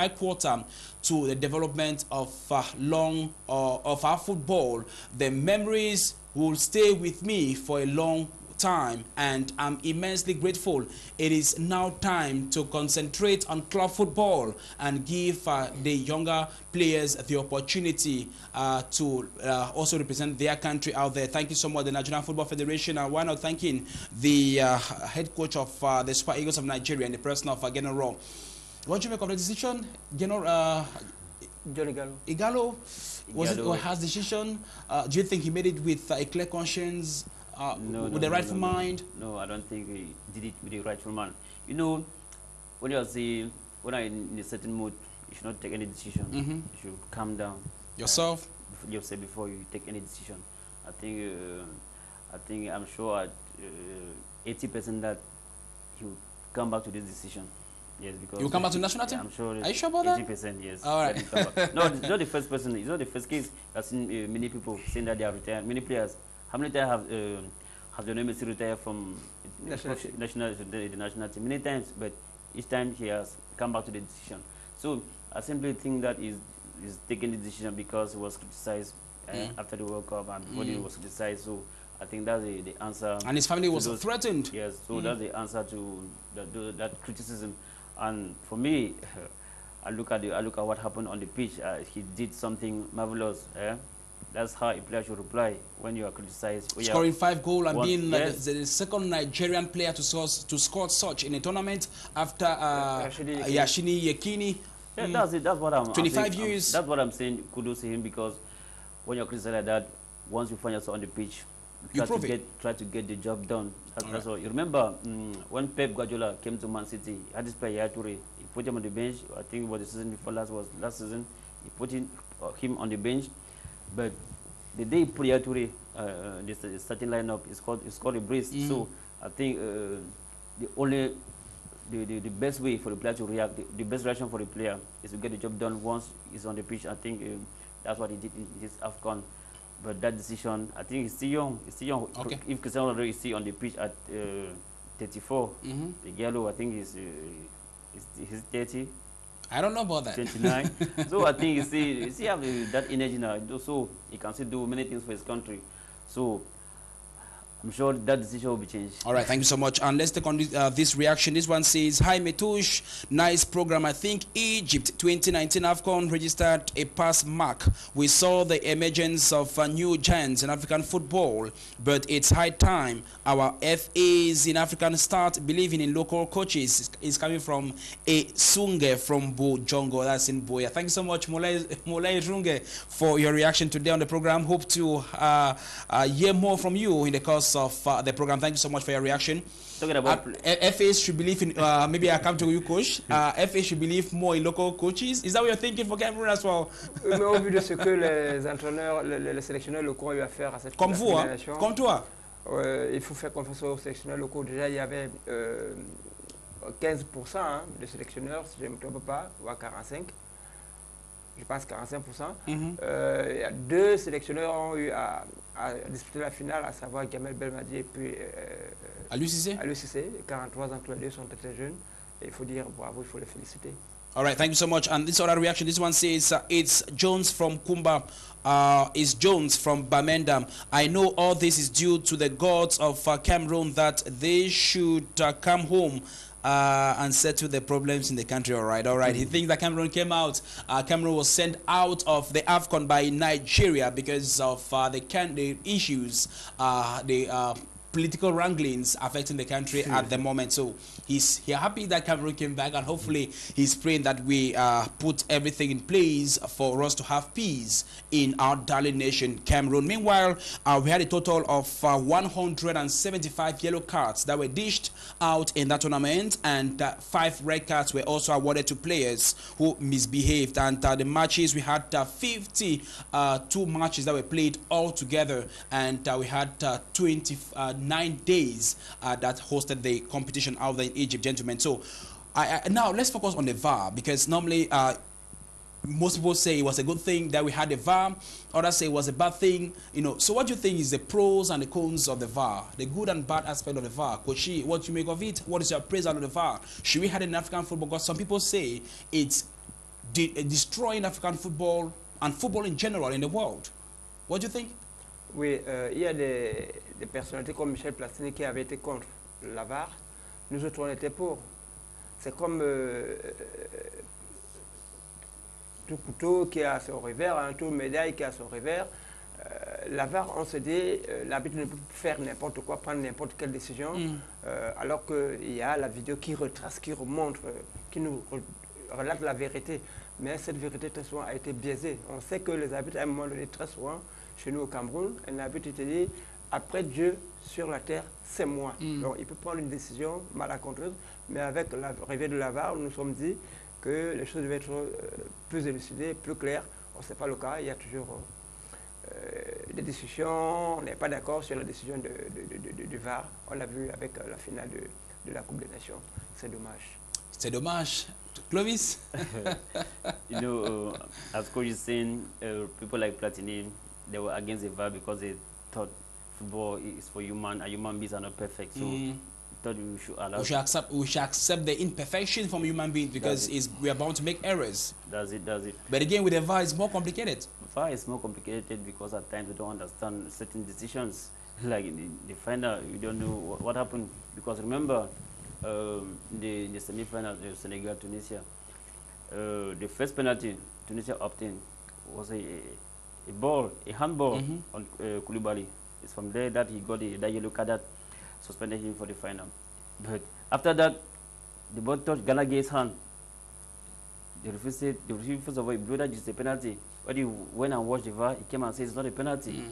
quota to the development of of our football. The memories will stay with me for a long time, and I'm immensely grateful. It is now time to concentrate on club football and give the younger players the opportunity to also represent their country out there. Thank you so much, the Nigerian Football Federation, and why not thanking the head coach of the Super Eagles of Nigeria in the person of Gernot Rohr. What do you make of the decision, Johnny Igalo? Was it or has decision? Do you think he made it with a clear conscience, with the rightful mind? No, I don't think he did it with the rightful mind. You know, when you're in a certain mood, you should not take any decision. You should calm down. Yourself? Before you take any decision. I think I'm sure at 80% that he will come back to this decision. Yes, because you will come back to national team? I'm sure. Are you sure about that? 80%, yes. All right. No, it's not the first person. It's not the first case. I've seen many people saying that they are retired. Many players. How many times have Lionel Messi retired from the national team? Many times, but each time he has come back to the decision. So I simply think that he's taking the decision because he was criticized after the World Cup and before he was criticized. So I think that's the answer. And his family was threatened. Yes, so that's the answer to that criticism. And for me, I look at what happened on the pitch. He did something marvelous. That's how a player should reply when you are criticized. Scoring 5 goals and being yes. the second Nigerian player to score such in a tournament after Yashini Yashini Yekini. Yeah, that's it. That's what I'm 25 I'm saying. years. That's what I'm saying. Kudos to him, because when you're criticized like that, once you find yourself on the pitch, try to get the job done. That's all. You remember when Pep Guardiola came to Man City, he had this player Yaya Toure. He put him on the bench. I think it was the season before last season. He put him on the bench, but the day he put Yaya Toure, the starting lineup is called a brace. So I think the best way for the player to react, the best reaction for the player is to get the job done once he's on the pitch. I think that's what he did in this AFCON. But that decision, I think he's still young. He's still young. Okay. If Cristiano Ronaldo is still on the pitch at 34, the Gallo, I think he's 30. I don't know about that. 29. So I think he still have that energy now. So he can still do many things for his country. So I'm sure that decision will be changed. All right, thank you so much. And let's take on this reaction. This one says, hi, Metush. Nice program. I think Egypt 2019 AFCON registered a pass mark. We saw the emergence of new giants in African football, but it's high time our FAs in African start believing in local coaches. Is coming from a Sunge from Bojongo. That's in Boya. Thank you so much, Molay Runge, for your reaction today on the program. Hope to hear more from you in the course of the program. Thank you so much for your reaction. Talking about FAs should believe in, maybe I come to you, coach. FAs should believe more in local coaches. Is that what you're thinking for Cameroon as well? Mais au vu de ce que les entraîneurs, les sélectionneurs locaux ont eu à faire à cette Comme vous, hein? Comme toi. Il faut faire confiance aux sélectionneurs locaux. Déjà, il y avait 15% de sélectionneurs, si je ne me trompe pas, ou à 45%. Je pense 45%. Il y a 2 sélectionneurs ont eu à disputer la finale, à savoir Gamel Belmadi et puis Aliou Cissé. 43 ans, tous les deux sont très jeunes. Et il faut dire bravo, il faut les féliciter. All right, thank you so much. And this other reaction, this one says, it's Jones from Kumba. It's Jones from Bamendam. I know all this is due to the gods of Cameroon, that they should come home and settle the problems in the country. All right. He thinks that Cameroon came out. Cameroon was sent out of the AFCON by Nigeria because of the issues, the political wranglings affecting the country at the moment. So he's happy that Cameroon came back, and hopefully he's praying that we put everything in place for us to have peace in our darling nation, Cameroon. Meanwhile, we had a total of 175 yellow cards that were dished out in that tournament, and 5 red cards were also awarded to players who misbehaved. And the matches, we had 52 matches that were played all together, and we had 9 days that hosted the competition out there in Egypt, gentlemen. So now let's focus on the VAR, because normally most people say it was a good thing that we had the VAR, others say it was a bad thing, So what do you think is the pros and the cons of the VAR, the good and bad aspect of the VAR? Kochi, what do you make of it? What is your praise out of the VAR? Should we have it in African football? Because some people say it's destroying African football and football in general in the world. What do you think? Oui, il y a des personnalités comme Michel Platini qui avaient été contre la VAR. Nous autres, on était pour. C'est comme tout couteau qui a son revers, tout médaille qui a son revers. La VAR, on se dit, l'arbitre ne peut faire n'importe quoi, prendre n'importe quelle décision, alors qu'il y a la vidéo qui retrace, qui remontre, qui nous relate la vérité. Mais cette vérité, très souvent, a été biaisée. On sait que les arbitres, à un moment donné, très souvent, chez nous au Cameroun, un arbitre te dit, après Dieu sur la terre, c'est moi. Donc il peut prendre une décision malencontreuse, mais avec l'arrivée de la VAR, nous nous sommes dit que les choses devaient être plus élucidées, plus claires. On ne sait pas le cas, il y a toujours des discussions, on n'est pas d'accord sur la décision du VAR. On l'a vu avec la finale de la Coupe des Nations. C'est dommage. C'est dommage. Clovis? As coach is saying, people like Platini, they were against the VAR because they thought football is for human beings are not perfect. So thought we should allow. We should accept the imperfection from human beings, because we are bound to make errors. That's it. But again, with the VAR, it's more complicated. VAR is more complicated because at times we don't understand certain decisions. Like in the final, we don't know what happened, because remember the semi-final, Senegal, Tunisia, the first penalty Tunisia obtained was a a handball on Koulibaly. It's from there that he got that yellow card that suspended him for the final. But after that, the ball touched Gallagher's hand. The referee first of all, he blew that it's a penalty. When he went and watched the VAR, he came and said it's not a penalty.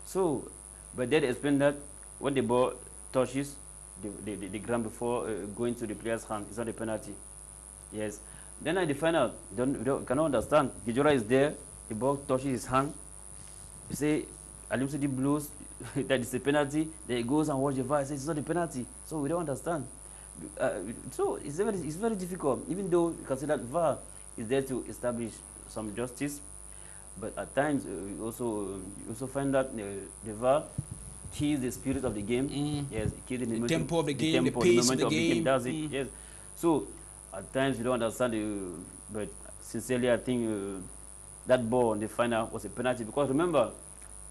So, but they explained that when the ball touches the ground before going to the player's hand, it's not a penalty. Yes. Then at the final, you cannot understand. Gijora is there, the ball touches his hand. You say, Aliou City blows that it's a penalty. Then he goes and watches the VAR and says it's not a penalty. So we don't understand. So it's very difficult, even though you can say that VAR is there to establish some justice. But at times, you also find that the VAR kills the spirit of the game. Yes, it kills the tempo of the game, the pace of the game. Does it? Yes. So at times you don't understand. But sincerely, I think that ball in the final was a penalty because remember,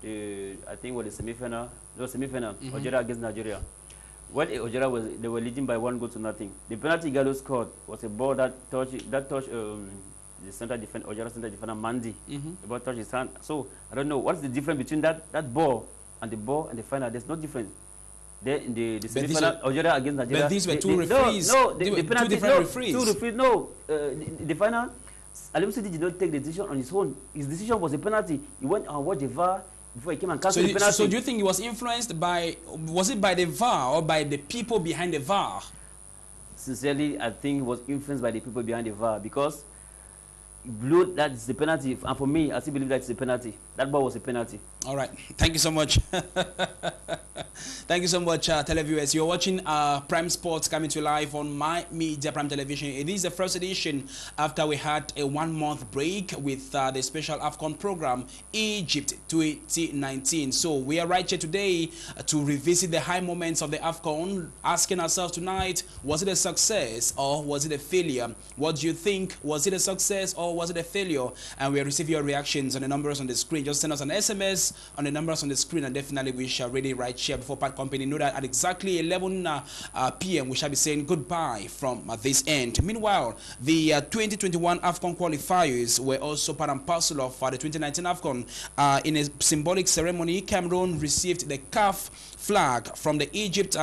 I think was the semi-final. No, semi-final. Algeria against Nigeria. When Algeria they were leading by 1-0. The penalty Gallo scored was a ball that touched the center defender, Algeria center defender Mandi. The ball touched his hand. So I don't know what's the difference between that ball and the final. There's no difference. There in the semi-final, Algeria against Nigeria. But these were two referees. No, the penalty. Two different referees. Two referees. No, the final. Aliou City did not take the decision on his own. His decision was a penalty. He went and watched the VAR before he came and canceled the penalty. So do you think he was influenced by? Was it by the VAR or by the people behind the VAR? Sincerely, I think he was influenced by the people behind the VAR because blew that is the penalty, and for me, I still believe that it's a penalty. That ball was a penalty. All right, thank you so much. Thank you so much, televiewers. You're watching Prime Sports coming to you live on My Media Prime Television. It is the first edition after we had a 1 month break with the special AFCON program, Egypt 2019. So we are right here today to revisit the high moments of the AFCON, asking ourselves tonight, was it a success or was it a failure? What do you think? Was it a success or was it a failure? And we'll receive your reactions on the numbers on the screen. Just send us an SMS on the numbers on the screen, and definitely we shall read it right here before Pat Company know that at exactly 11 p.m. we shall be saying goodbye from this end. Meanwhile, the 2021 AFCON qualifiers were also part and parcel of the 2019 AFCON. In a symbolic ceremony, Cameroon received the CAF flag from Egypt,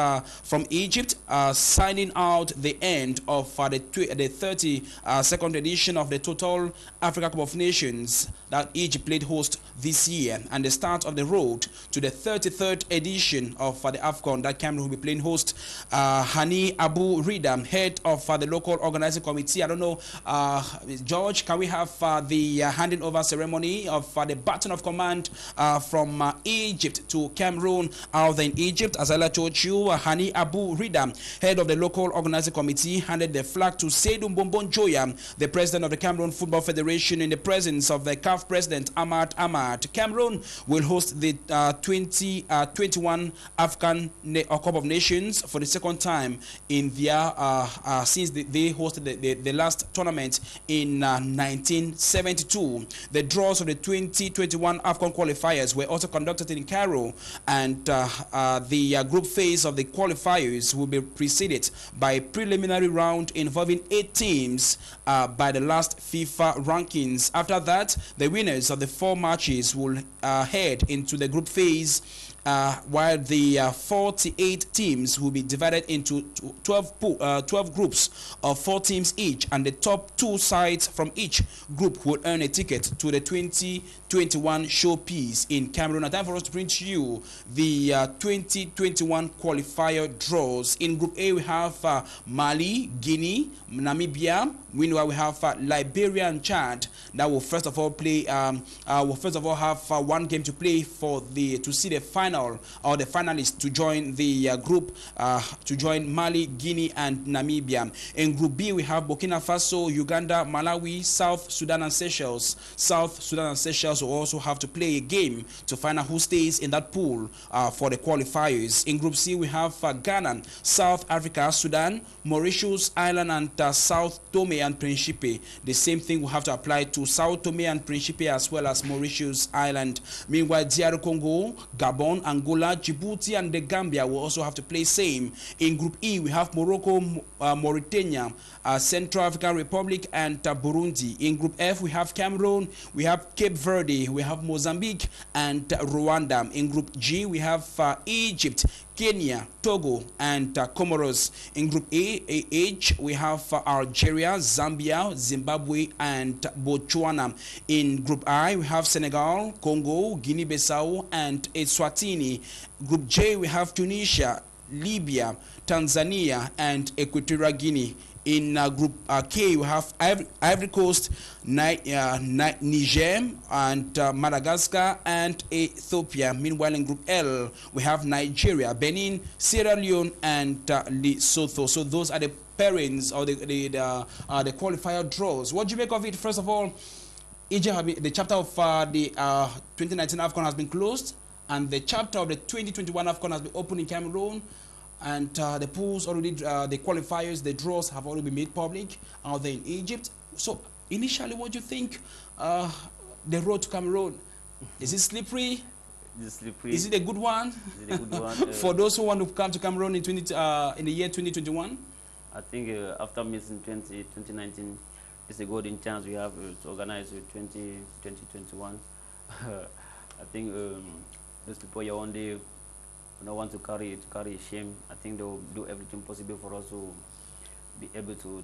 signing out the end of the 32nd edition of the Total Africa Cup of Nations that Egypt played host this year, and the start of the road to the 33rd edition of the AFCON that Cameroon will be playing host. Hani Abu Rida, head of the local organizing committee. I don't know, George, can we have the handing over ceremony of the baton of command from Egypt to Cameroon out there in Egypt? As I told you, Hani Abu Rida, head of the local organizing committee, handed the flag to Seydou Bombon Joya, the president of the Cameroon Football Federation, in the presence of the CAF president Ahmad Ahmad. Cameroon will host the 2021 African Cup of Nations for the second time in their since they hosted the last tournament in 1972. The draws of the 2021 AFCON qualifiers were also conducted in Cairo, and the group phase of the qualifiers will be preceded by a preliminary round involving 8 teams by the last FIFA rankings. After that, the winners of the 4 matches will head into the group phase, while the 48 teams will be divided into 12 groups of 4 teams each, and the top 2 sides from each group will earn a ticket to the 2021 showpiece in Cameroon. Now, time for us to bring to you the 2021 qualifier draws. In Group A, we have Mali, Guinea, Namibia. Meanwhile, we have Liberia and Chad that will first of all play. Will first of all have 1 game to play to see the final or the finalists to join the group to join Mali, Guinea, and Namibia. In Group B, we have Burkina Faso, Uganda, Malawi, South Sudan, and Seychelles. South Sudan and Seychelles will also have to play a game to find out who stays in that pool for the qualifiers. In Group C, we have Ghana, South Africa, Sudan, Mauritius, Ireland, and South Tome and Principe. The same thing will have to apply to Sao Tome and Principe as well as Mauritius Island. Meanwhile, DR Congo, Gabon, Angola, Djibouti, and the Gambia will also have to play same. In Group E, we have Morocco, Mauritania, Central African Republic, and Burundi. In Group F, we have Cameroon, we have Cape Verde, D, we have Mozambique and Rwanda. In Group G, we have Egypt, Kenya, Togo, and Comoros. In Group H, we have Algeria, Zambia, Zimbabwe, and Botswana. In Group I, we have Senegal, Congo, Guinea-Bissau, and Eswatini. Group J, we have Tunisia, Libya, Tanzania, and Equatorial Guinea. In Group K, we have Ivory Coast, Niger, and Madagascar, and Ethiopia. Meanwhile, in Group L, we have Nigeria, Benin, Sierra Leone, and Lesotho. So those are the pairings or the qualifier draws. What do you make of it? First of all, Egypt, the chapter of the 2019 AFCON has been closed, and the chapter of the 2021 AFCON has been opened in Cameroon. And the pools already, the qualifiers, the draws have already been made public out there in Egypt. So initially, what do you think the road to Cameroon? Is it slippery? Is it a good one? Is it a good one? For those who want to come to Cameroon in the year 2021? I think after missing 2019, it's a golden chance we have to organize 2021. I think those people here one day don't want to carry shame. I think they will do everything possible for us to be able to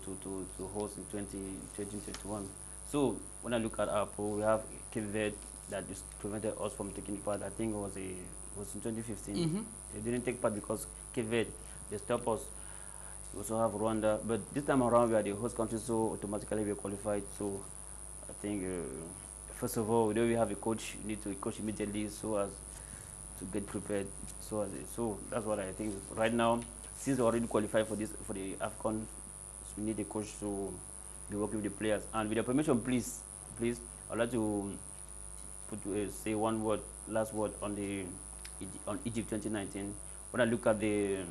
host in 2021. So when I look at our pool, we have Cape Verde that just prevented us from taking part. I think it was in 2015. Mm-hmm. They didn't take part because Cape Verde, they stopped us. We also have Rwanda, but this time around we are the host country, so automatically we are qualified. So I think first of all, we have a coach. You need to coach immediately so as to get prepared. So that's what I think. Right now, since we already qualified for the AFCON, so we need a coach to be working with the players. And with your permission, please, I'd like to say last word on Egypt 2019. When I look at the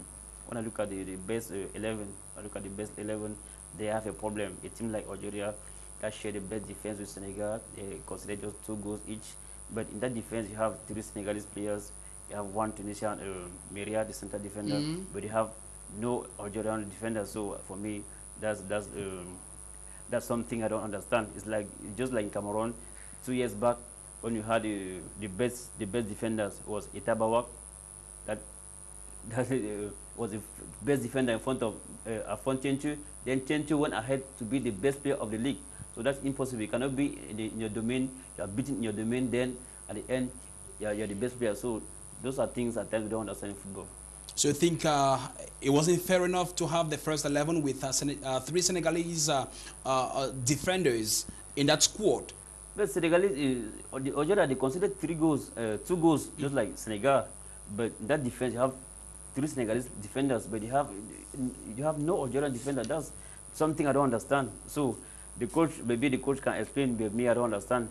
best 11, they have a problem. A team like Algeria that share the best defense with Senegal, they consider just 2 goals each. But in that defense, you have 3 Senegalese players. You have 1 Tunisian, Meria, the center defender, but you have no Algerian defender. So for me, that's something I don't understand. It's just like in Cameroon, 2 years back when you had the best defenders was Itabawak, that was the best defender in front of Chenchu. Then Chenchu went ahead to be the best player of the league. So that's impossible. You cannot be in your domain. You are beaten in your domain. Then at the end, you're the best player. So those are things at times we don't understand in football. So you think it wasn't fair enough to have the first 11 with 3 Senegalese defenders in that squad? But Senegalese, Algeria, they considered 2 goals, just like Senegal. But in that defense, you have 3 Senegalese defenders, but you have no Algerian defender. That's something I don't understand. So maybe the coach can explain, but me, I don't understand.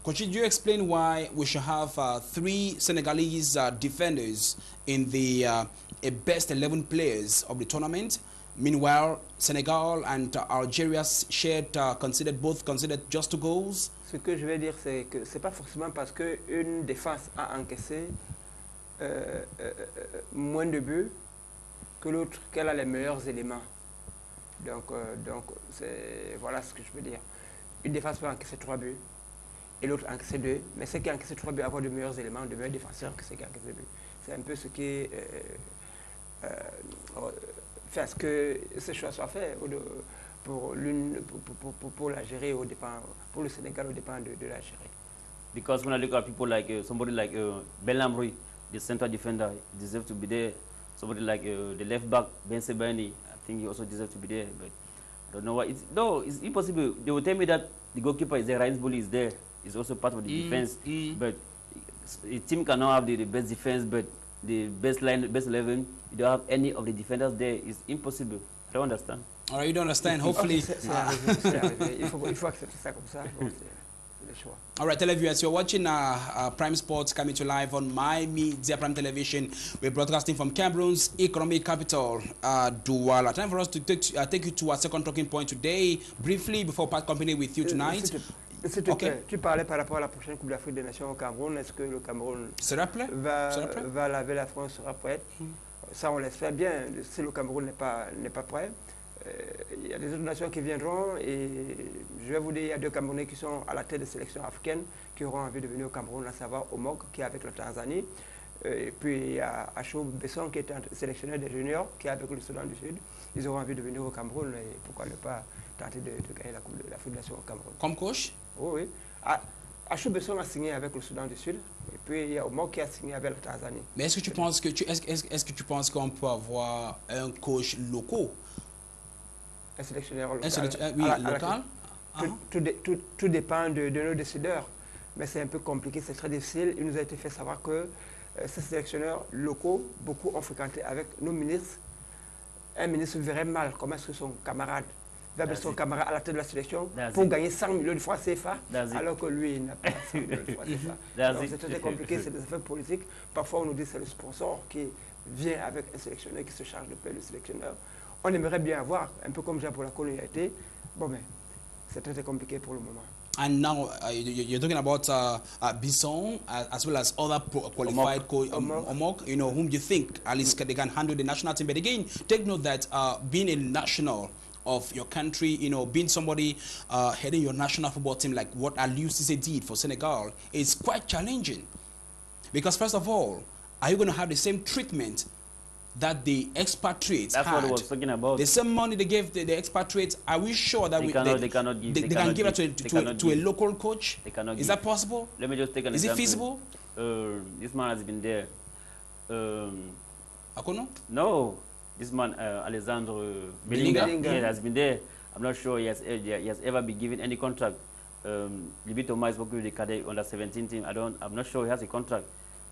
Coach, do you explain why we should have 3 Senegalese defenders in the best 11 players of the tournament? Meanwhile, Senegal and Algeria considered just 2 goals. Ce que je vais dire, c'est que c'est pas forcément parce qu'une défense a encaissé moins de buts que l'autre qu'elle a les meilleurs éléments. Donc voilà ce que je veux dire. Une défense peut encaisser 3 buts et l'autre encaisser 2, mais ceux qui ont encaissé 3 buts avoir de meilleurs éléments, de meilleurs défenseurs que ceux qui ont encaissé 2 buts. C'est un peu ce qui fait ce que ce choix soit fait pour l'Algérie pour le Sénégal au dépend de l'Algérie. Because when I look at people like somebody like Belhamri, the central defender, deserves to be there. Somebody like the left back Ben Sebaini, I think he also deserves to be there. But I don't know why. It's impossible. They will tell me that the goalkeeper is there, Ryan Bully is there. He's also part of the defense. But a team cannot have the best defense, but the best 11, you don't have any of the defenders there. It's impossible. I don't understand. All right, you don't understand. Hopefully. Il faut accepter ça comme ça. Bon, c'est le choix. All right, televiewers, you're watching Prime Sports coming to live on My Media Prime Television. We're broadcasting from Cameroon's economic capital, Douala. Time for us to take you to our second talking point today, briefly, before part company with you tonight. S'il te plaît, tu parlais par rapport à la prochaine Coupe d'Afrique des Nations au Cameroun. Est-ce que le Cameroun va laver la France, sera prêt? Ça, on l'espère bien. Si le Cameroun n'est pas prêt, Il y a des autres nations qui viendront et je vais vous dire, il y a 2 Camerounais qui sont à la tête des sélections africaines qui auront envie de venir au Cameroun, à savoir Omog qui est avec la Tanzanie. Et puis il y a Achou Besson qui est un sélectionneur des juniors qui est avec le Soudan du Sud. Ils auront envie de venir au Cameroun et pourquoi ne pas tenter de gagner la Coupe de l'Afrique des Nations au Cameroun. Comme coach? Oui. Achou Besson a signé avec le Soudan du Sud et puis il y a Omog qui a signé avec la Tanzanie. Mais est-ce que tu penses que est-ce que tu penses qu'on peut avoir un coach local? Un sélectionneur local. Oui, local? Tout dépend de nos décideurs. Mais c'est un peu compliqué, c'est très difficile. Il nous a été fait savoir que ces sélectionneurs locaux, beaucoup ont fréquenté avec nos ministres. Un ministre verrait mal comment est-ce que son camarade va mettre son camarade à la tête de la sélection pour gagner 100 millions de francs CFA, alors que lui, il n'a pas 100 millions de francs CFA. Donc c'est très compliqué, c'est des affaires politiques. Parfois, on nous dit que c'est le sponsor qui vient avec un sélectionneur qui se charge de payer le sélectionneur. On aimerait bien avoir, un peu comme Jean-Paul Akolo a été. Bon, mais c'est très compliqué pour le moment. And now you're talking about Bisson as well as other qualified coach Omok, you know, whom you think at least they can handle the national team. But again, take note that being a national of your country, you know, being somebody heading your national football team like what Aliou Cissé did for Senegal is quite challenging. Because first of all, are you going to have the same treatment that the expatriates That's had? what I was talking about. The same money they gave the expatriates, are we sure that they cannot give it to a local coach? They cannot Is that possible? Let me just take an Is example. it feasible? This man has been there. Akono? No, this man, Alexandre Belinga. Yeah, has been there. I'm not sure he has ever been given any contract. Libi Thomas is working with the Cadet under 17 team. I'm not sure he has a contract.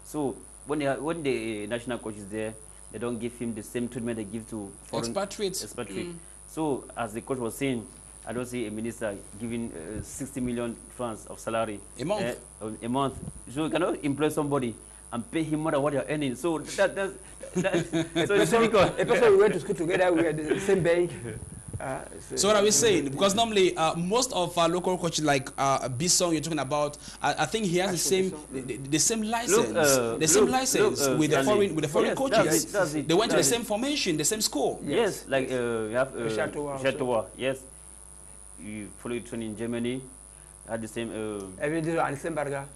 So when the national coach is there, they don't give him the same treatment they give to foreign expatriates. So as the coach was saying, I don't see a minister giving 60 million francs of salary a month. A month. So you cannot employ somebody and pay him more than what you're earning. So that's so it's difficult. A person we went to school together, we had the same bank. So what are we saying? Because normally most of our local coaches like Bisson you're talking about, I think he has the same license, with the foreign coaches. That's it. They went to the same formation, the same school. Yes, like you have Chateauroux. Yes, you follow training in Germany. Had the same. You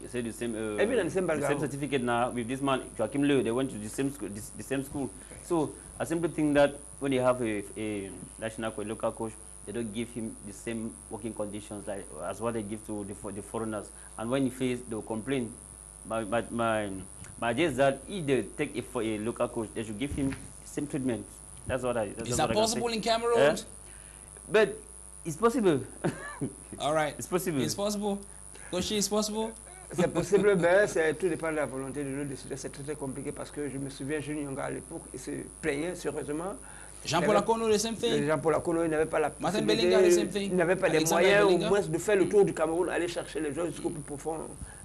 say the same. The same certificate now with this man Joachim Löw. They went to the same school. The same school. So I simply think that when you have a national coach, local coach, they don't give him the same working conditions like as what they give to the foreigners. And when he fails, they'll complain. My idea is that if they take it for a local coach, they should give him the same treatment. That's what I. Is that possible in Cameroon? But it's possible. All right. It's possible. It's possible. Coach, it's possible. C'est possible, mais tout dépend de la volonté de nos décideurs. C'est très compliqué parce que je me souviens, Junior Yonga à l'époque, il se plaignait sérieusement. Jean-Paul Akono, the same thing. Jean-Paul Akono, il n'avait pas la possibilité, Belinga, the same thing. Il n'avait pas les Alexander moyens Belinga. au moins de faire le tour du Cameroun, aller chercher les joueurs jusqu'au plus profond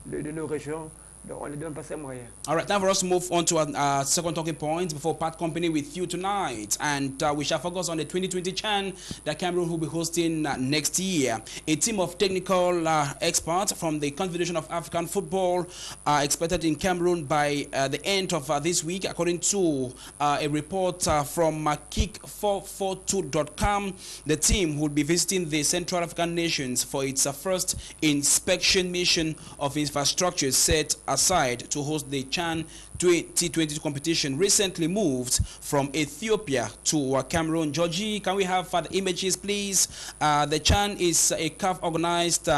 de nos régions. Donc on ne donne pas ces moyens. All right, time for us to move on to our second talking point before part company with you tonight. And we shall focus on the 2020 CHAN that Cameroon will be hosting next year. A team of technical experts from the Confederation of African Football are expected in Cameroon by the end of this week, according to a report from kick442.com. The team will be visiting the Central African nations for its first inspection mission of infrastructure set aside to host the CHAN 2022 competition. Recently moved from Ethiopia to Cameroon. Georgie, can we have the images, please? The CHAN is a CAF-organized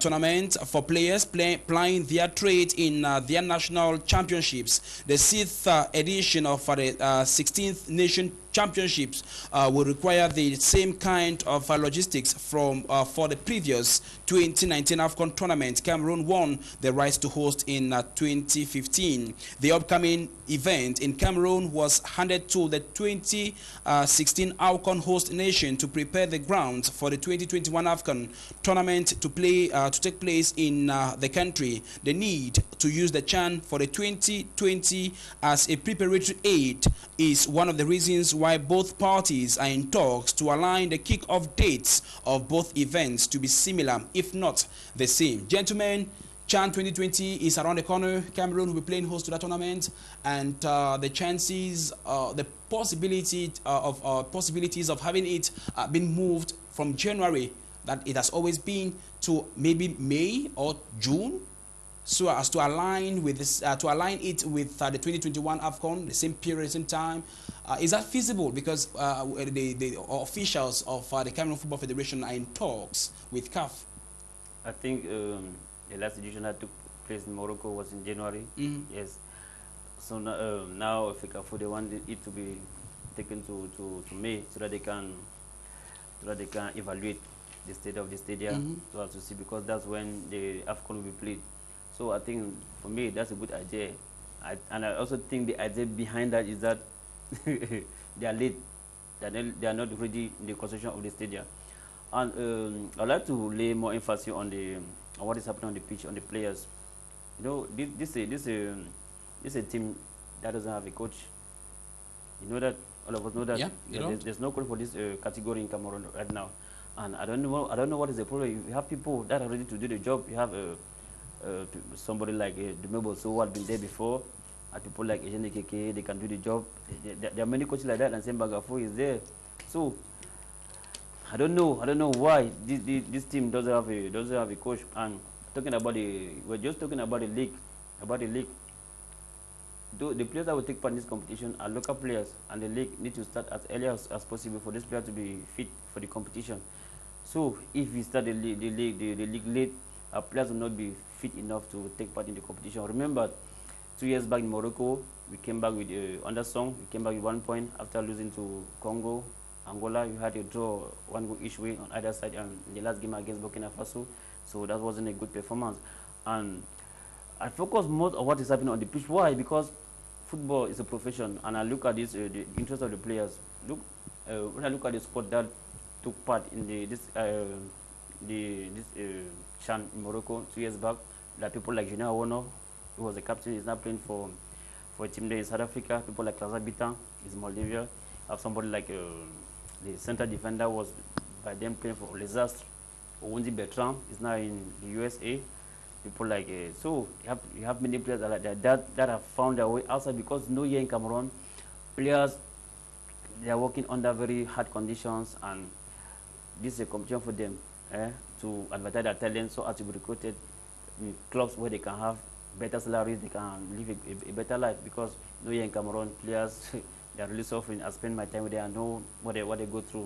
tournament for players plying their trade in their national championships. The 6th edition of the 16th Nation Championships will require the same kind of logistics for the previous 2019 AFCON tournament. Cameroon won the rights to host in 2015. The upcoming event in Cameroon was handed to the 2016 AFCON host nation to prepare the grounds for the 2021 AFCON tournament to take place in the country. The need to use the CHAN for the 2020 as a preparatory aid is one of the reasons why both parties are in talks to align the kick-off dates of both events to be similar, if not the same. Gentlemen, Chan 2020 is around the corner. Cameroon will be playing host to that tournament, and the chances, the possibilities of having it been moved from January, that it has always been, to maybe May or June, so as to align with this, to align it with the 2021 AFCON, the same period, same time. Is that feasible? Because the officials of the Cameroon Football Federation are in talks with CAF. I think the last edition that took place in Morocco was in January. Yes. So now FECAFO, they want it to be taken to May, so that they can evaluate the state of the stadium, so as to see, because that's when the AFCON will be played. So I think for me that's a good idea. And I also think the idea behind that is that they are late. They are not ready in the construction of the stadium. And I'd like to lay more emphasis on what is happening on the pitch, on the players. You know, this is a team that doesn't have a coach. You know that, all of us know that. Yeah, there's no coach for this category in Cameroon right now. And I don't know what is the problem. You have people that are ready to do the job. You have somebody like Dumebo, so who had been there before. And people like Eugene Keke, they can do the job. There are many coaches like that, and Sembagafo is there. So I don't know why this team doesn't have a coach. And we're just talking about the league. The players that will take part in this competition are local players, and the league need to start as early as possible for this player to be fit for the competition. So if we start the league late, our players will not be fit enough to take part in the competition. Remember, 2 years back in Morocco, we came back with Anderson. We came back with 1 point after losing to Congo. Angola, we had a draw, 1 goal each way on either side, and the last game against Burkina Faso. So that wasn't a good performance. And I focus most on what is happening on the pitch. Why? Because football is a profession, and I look at this, the interest of the players. When I look at the sport that took part in this Chan in Morocco 2 years back, there are people like Junior Awono, who was the captain, is now playing for a team there in South Africa. People like Laza Bitan is in Moldavia. I have somebody like the center defender was by them playing for Les Astres. Owundi Bertrand is now in the USA. People like so you have many players like that have found their way outside, because here in Cameroon, players, they are working under very hard conditions, and this is a competition for them to advertise their talent, so as to be recruited in clubs where they can have better salaries, they can live a better life. Because here in Cameroon, players they are really suffering. I spend my time with them and know what they go through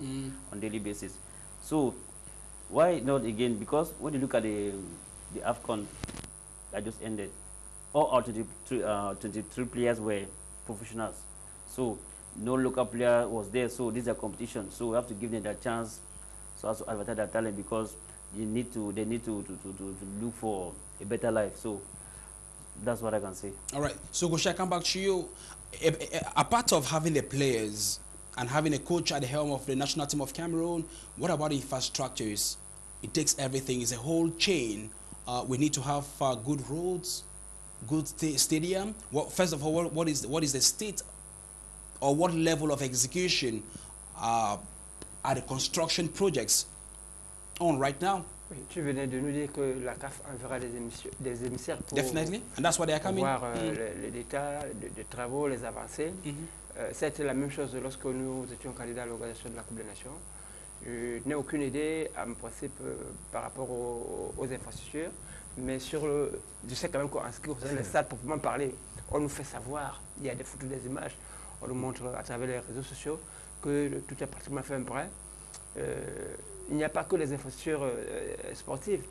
on a daily basis. So why not again? Because when you look at the AFCON that just ended, all our 23 players were professionals. So no local player was there. So this is a competition. So we have to give them that chance, so as to advertise their talent, because they need to look for a better life. So that's what I can say. All right. So Gosha, I come back to you. A part of having the players and having a coach at the helm of the national team of Cameroon, what about infrastructures? It takes everything. It's a whole chain. We need to have good roads, good stadium. First of all, what is the state or what level of execution are the construction projects on right now? Oui, tu venais de nous dire que la CAF enverra des émissaires pour Definitely, and that's why they are coming. Voir les détails des travaux, les avancées. C'était la même chose lorsque nous étions candidats à l'organisation de la Coupe des Nations. Je n'ai aucune idée en principe par rapport aux infrastructures, mais je sais quand même qu'en ce qui concerne les stades, pour pouvoir parler, on nous fait savoir, il y a des photos, des images, on nous montre à travers les réseaux sociaux que tout est pratiquement fait prêt. Il n'y a pas que les infrastructures sportives,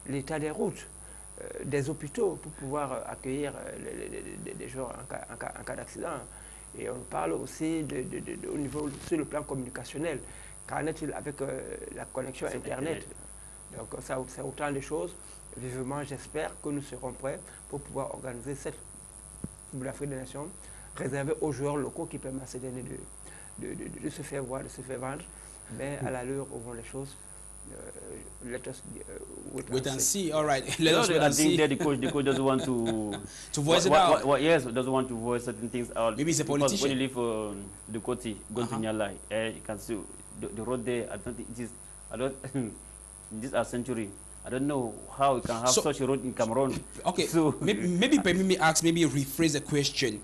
l'état des routes, des hôpitaux pour pouvoir accueillir des joueurs en cas d'accident. Et on parle aussi au niveau sur le plan communicationnel. Qu'en est-il avec la connexion Internet? Donc ça, c'est autant de choses. Vivement, j'espère que nous serons prêts pour pouvoir organiser cette Coupe d'Afrique des Nations réservée aux joueurs locaux qui permettent à ces derniers de se faire voir, de se faire vendre. Mais à l'allure où vont les choses, let us wait and see. All right, let us wait and see. The coach doesn't want to voice it out. Yes, doesn't want to voice certain things out. Maybe he's a politician. When you leave the Koti, going to Nyalai, you can see the road there. I don't think it is. I don't. In this century, I don't know how we can have such a road in Cameroon. Okay, So maybe permit me ask, maybe rephrase the question.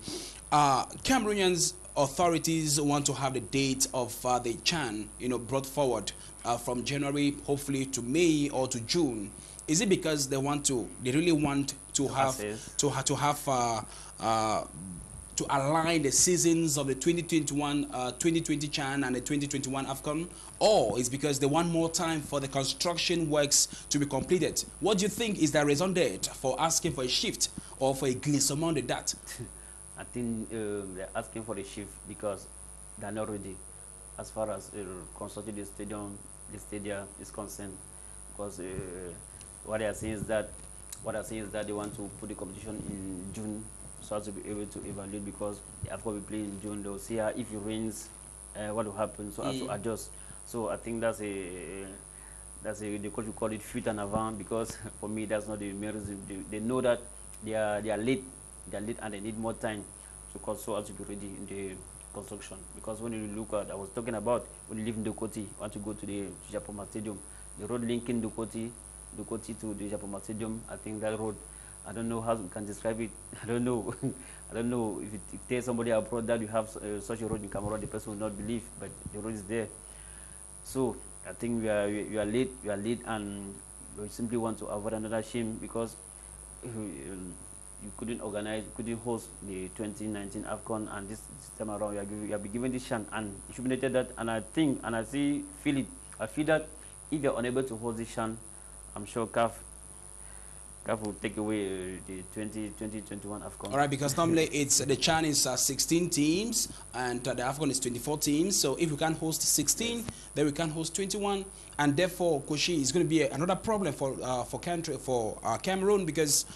Cameroonians authorities want to have the date of the CHAN, brought forward from January, hopefully to May or to June. Is it because they really want to have to align the seasons of the 2020 CHAN and the 2021 AFCON, or is because they want more time for the construction works to be completed? What do you think is the raison d'etre for asking for a shift or for a glissement de date? I think they're asking for a shift because they're not ready as far as constructing the stadium is concerned. Because what they are saying is that they want to put the competition in June, so as to be able to evaluate, because the AFCON will be playing in June. They'll see if it rains, what will happen, so as to adjust. So I think that's the coach will call it fuite en avant, because for me that's not the main reason. They know that they are late, and they need more time to so as to be ready in the construction. Because when you look at, I was talking about when you live in Dokoti, want to go to the Japoma Stadium, the road linking Dokoti to the Japoma Stadium, I think that road, I don't know how we can describe it. I don't know. I don't know if it tells somebody abroad that you have such a road in Cameroon, the person will not believe, but the road is there. So I think we are late, and we simply want to avoid another shame, because you couldn't host the 2019 AFCON, and this time around you have been given this chance, and it should be noted that, and I feel that if you're unable to host this chance, I'm sure CAF will take away the 2021 AFCON. All right, because normally the CHAN is 16 teams and the AFCON is 24 teams. So if we can host 16, then we can host 21, and therefore, Koshi, is going to be another problem for Cameroon, because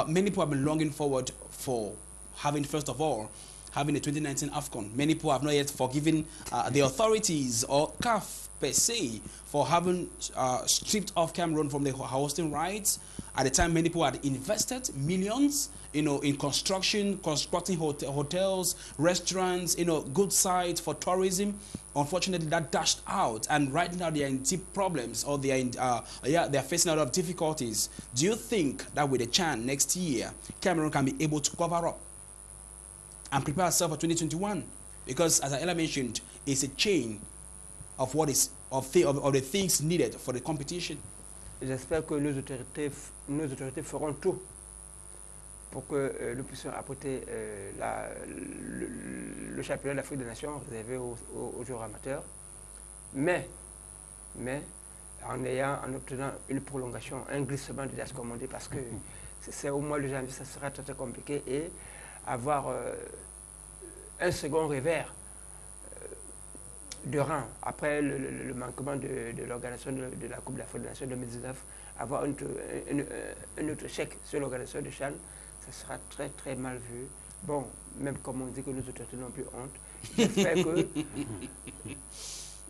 many people have been longing forward for having, first of all, having the 2019 AFCON. Many people have not yet forgiven the authorities or CAF per se for having stripped off Cameroon from the hosting rights. At the time, many people had invested millions, in constructing hotels, restaurants, good sites for tourism. Unfortunately, that dashed out, and right now they are in deep problems, or they are facing a lot of difficulties. Do you think that with the CHAN next year, Cameroon can be able to cover up and prepare ourselves for 2021? Because, as I mentioned, it's a chain of the things needed for the competition. J'espère que nos autorités feront tout pour que nous puissions apporter le championnat d'Afrique des Nations réservé aux joueurs amateurs, mais en obtenant une prolongation, un glissement de date, comme on dit, parce que c'est au mois de janvier, ça sera très compliqué, et avoir un second revers de rang, après le manquement de l'organisation de la Coupe d'Afrique des Nations 2019, avoir un autre chèque sur l'organisation de CHAN, ça sera très très mal vu. Bon, même comme on dit que nos autorités n'ont plus honte, j'espère que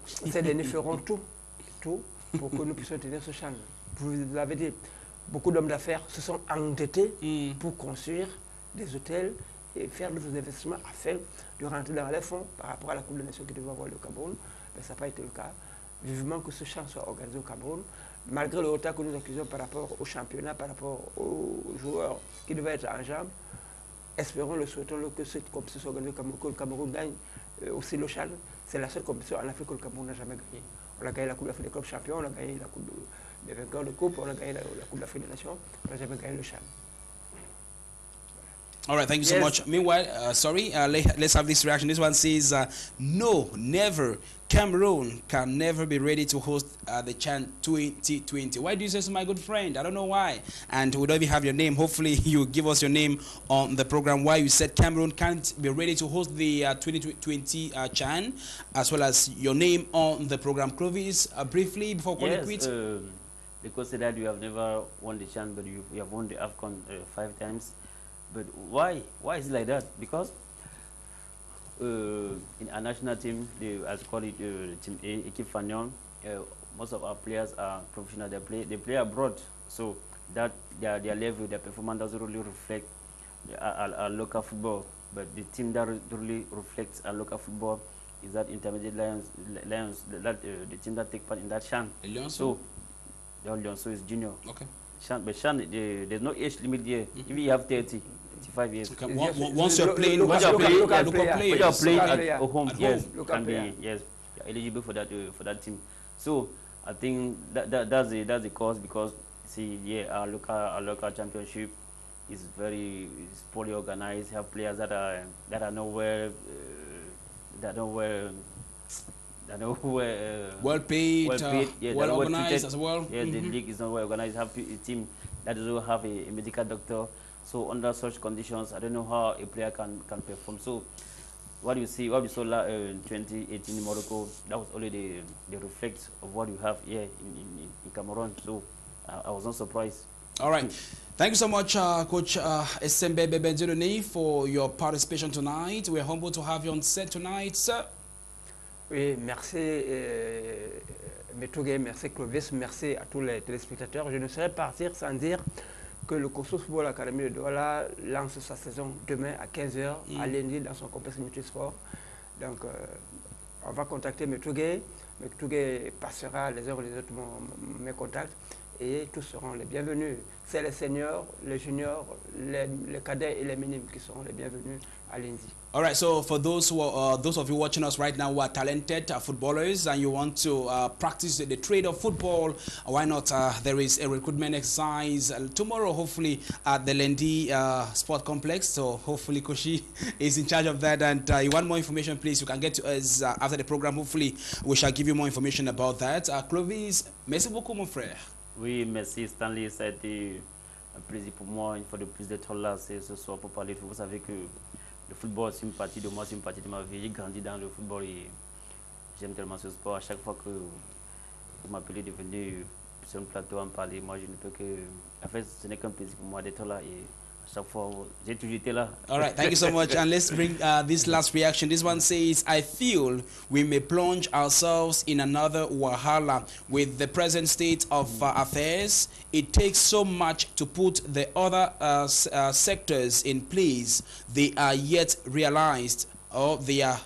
ces derniers feront tout pour que nous puissions tenir ce CHAN. Vous l'avez dit, beaucoup d'hommes d'affaires se sont endettés pour construire des hôtels et faire d'autres investissements afin de rentrer dans les fonds par rapport à la Coupe des Nations qui devait avoir le Cameroun. Mais ça n'a pas été le cas. Vivement que ce champ soit organisé au Cameroun, malgré le retard que nous accusons par rapport au championnat, par rapport aux joueurs qui devaient être en jambes. Espérons, souhaitons que cette compétition soit organisée au Cameroun, que le Cameroun gagne aussi le CHAN. C'est la seule compétition en Afrique que le Cameroun n'a jamais gagné. On a gagné la Coupe d'Afrique des clubs champions, on a gagné la Coupe des vainqueurs de Coupe, on a gagné la Coupe d'Afrique des Nations, on n'a jamais gagné le CHAN. All right, thank you so much. Meanwhile, let's have this reaction. This one says, no, never. Cameroon can never be ready to host the CHAN 2020. Why do you say so, my good friend? I don't know why. And we don't even have your name. Hopefully, you give us your name on the program. Why you said Cameroon can't be ready to host the 2020 CHAN, as well as your name on the program. Clovis, briefly, before calling quits. Because that you have never won the CHAN, but you have won the AFCON 5 times. But why? Why is it like that? Because in our national team, as call it Team A, Equipe Fagnon, most of our players are professional. They play abroad, so that their level, their performance doesn't really reflect our local football. But the team that really reflects our local football is that Intermediate Lions, the team that take part in that CHAN. The only one, so it's junior. Okay. But Shan, there's no age limit there. If you have 30, 35 years. Okay. Yes, Once you're playing, local local player. players. When you are playing Local at player. home, At yes, home. you Local can be, player. yes, you're eligible for that team. So I think that's the cause, because see, yeah, our local championship is poorly organized. Have players that are nowhere, Well paid, yeah, well they're organized treated. as well. Yeah, the league is not well organized. Have a team that doesn't have a medical doctor. So under such conditions, I don't know how a player can perform. So what we saw in 2018 in Morocco, that was only the reflect of what we have here in Cameroon. So I was not surprised. All right. Thank you so much, Coach Esembe Bebenzeroni, for your participation tonight. We're humbled to have you on set tonight, sir. Oui, merci Metougué, merci Clovis, merci à tous les téléspectateurs. Je ne saurais partir sans dire que le Kosso Football Academy de Douala lance sa saison demain à 15h à lundi dans son complexe multisport. Donc on va contacter Metougué. Metougué passera les uns ou les autres mes contacts et tous seront les bienvenus. C'est les seniors, les juniors, les cadets et les minimes qui seront les bienvenus à lundi. All right, so for those of you watching us right now who are talented footballers and you want to practice the trade of football, why not? There is a recruitment exercise tomorrow, hopefully at the Lendi Sport Complex. So hopefully Koshi is in charge of that. And you want more information, please, you can get to us after the program. Hopefully we shall give you more information about that. Clovis, merci beaucoup, mon frère. Oui, merci Stanley. Ça a été un plaisir pour moi, une fois de plus, d'être là ce soir pour parler de football. Vous savez que le football, c'est une partie de moi, c'est une partie de ma vie. J'ai grandi dans le football et j'aime tellement ce sport. À chaque fois que vous m'appelez de venir sur un plateau en parler, moi je ne peux que... En fait, ce n'est qu'un plaisir pour moi d'être là et à chaque fois, j'ai toujours été là. All right, thank you so much. And let's bring this last reaction. This one says, I feel we may plunge ourselves in another wahala with the present state of affairs. It takes so much to put the other sectors in place. They are yet realized, or they are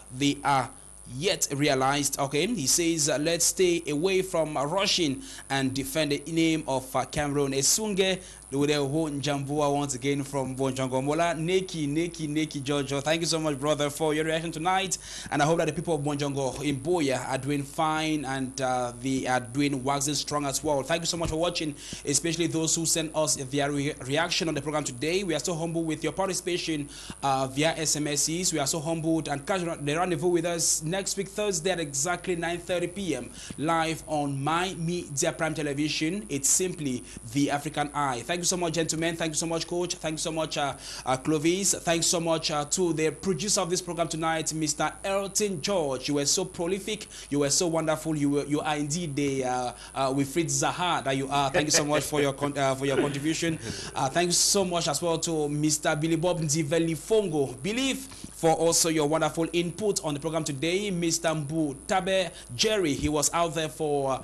yet realized. Okay, he says, let's stay away from rushing and defend the name of Cameroon. Esunge Njambua once again from Bonjongo. Mola Neki Jojo. Thank you so much, brother, for your reaction tonight. And I hope that the people of Bonjongo in Boya are doing fine and they are doing waxing strong as well. Thank you so much for watching, especially those who sent us their reaction on the program today. We are so humbled with your participation via SMSs. We are so humbled, and catch the rendezvous with us next week, Thursday at exactly 9:30 p.m. live on My Media Prime Television. It's simply The African Eye. Thank you so much, gentlemen. Thank you so much, Coach. Thank you so much, Clovis. Thanks so much to the producer of this program tonight, Mr. Elton George. You were so prolific. You were so wonderful. You are indeed the Wilfried Zaha that you are. Thank you so much for your contribution. Thank you so much as well to Mr. Billy Bob Ndiveli Fongo. Believe for also your wonderful input on the program today. Mr. Mbu Tabe Jerry, he was out there for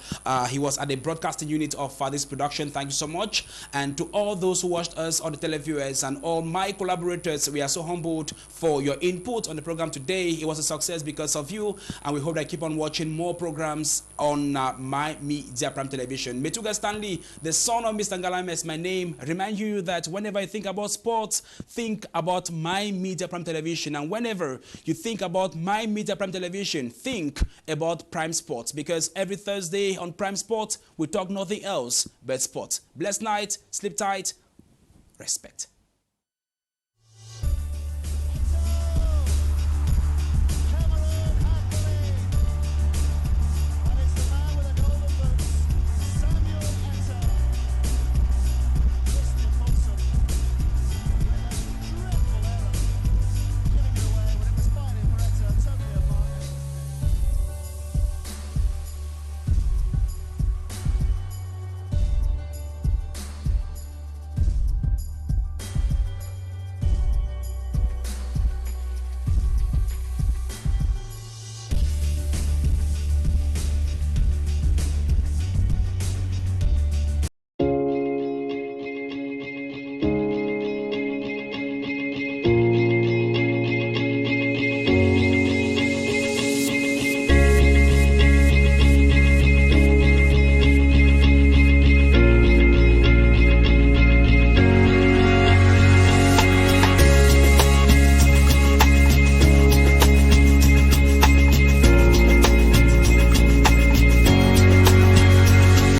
he was at the broadcasting unit of this production. Thank you so much. And to all those who watched us on the televiewers and all my collaborators, we are so humbled for your input on the program today. It was a success because of you, and we hope that you keep on watching more programs on My Media Prime Television. Metuga Stanley, the son of Mr. Ngalame, is my name. Remind you that whenever you think about sports, think about My Media Prime Television. And whenever you think about My Media Prime Television, think about Prime Sports, because every Thursday on Prime Sports, we talk nothing else but sports. Blessed night, sleep tight, respect.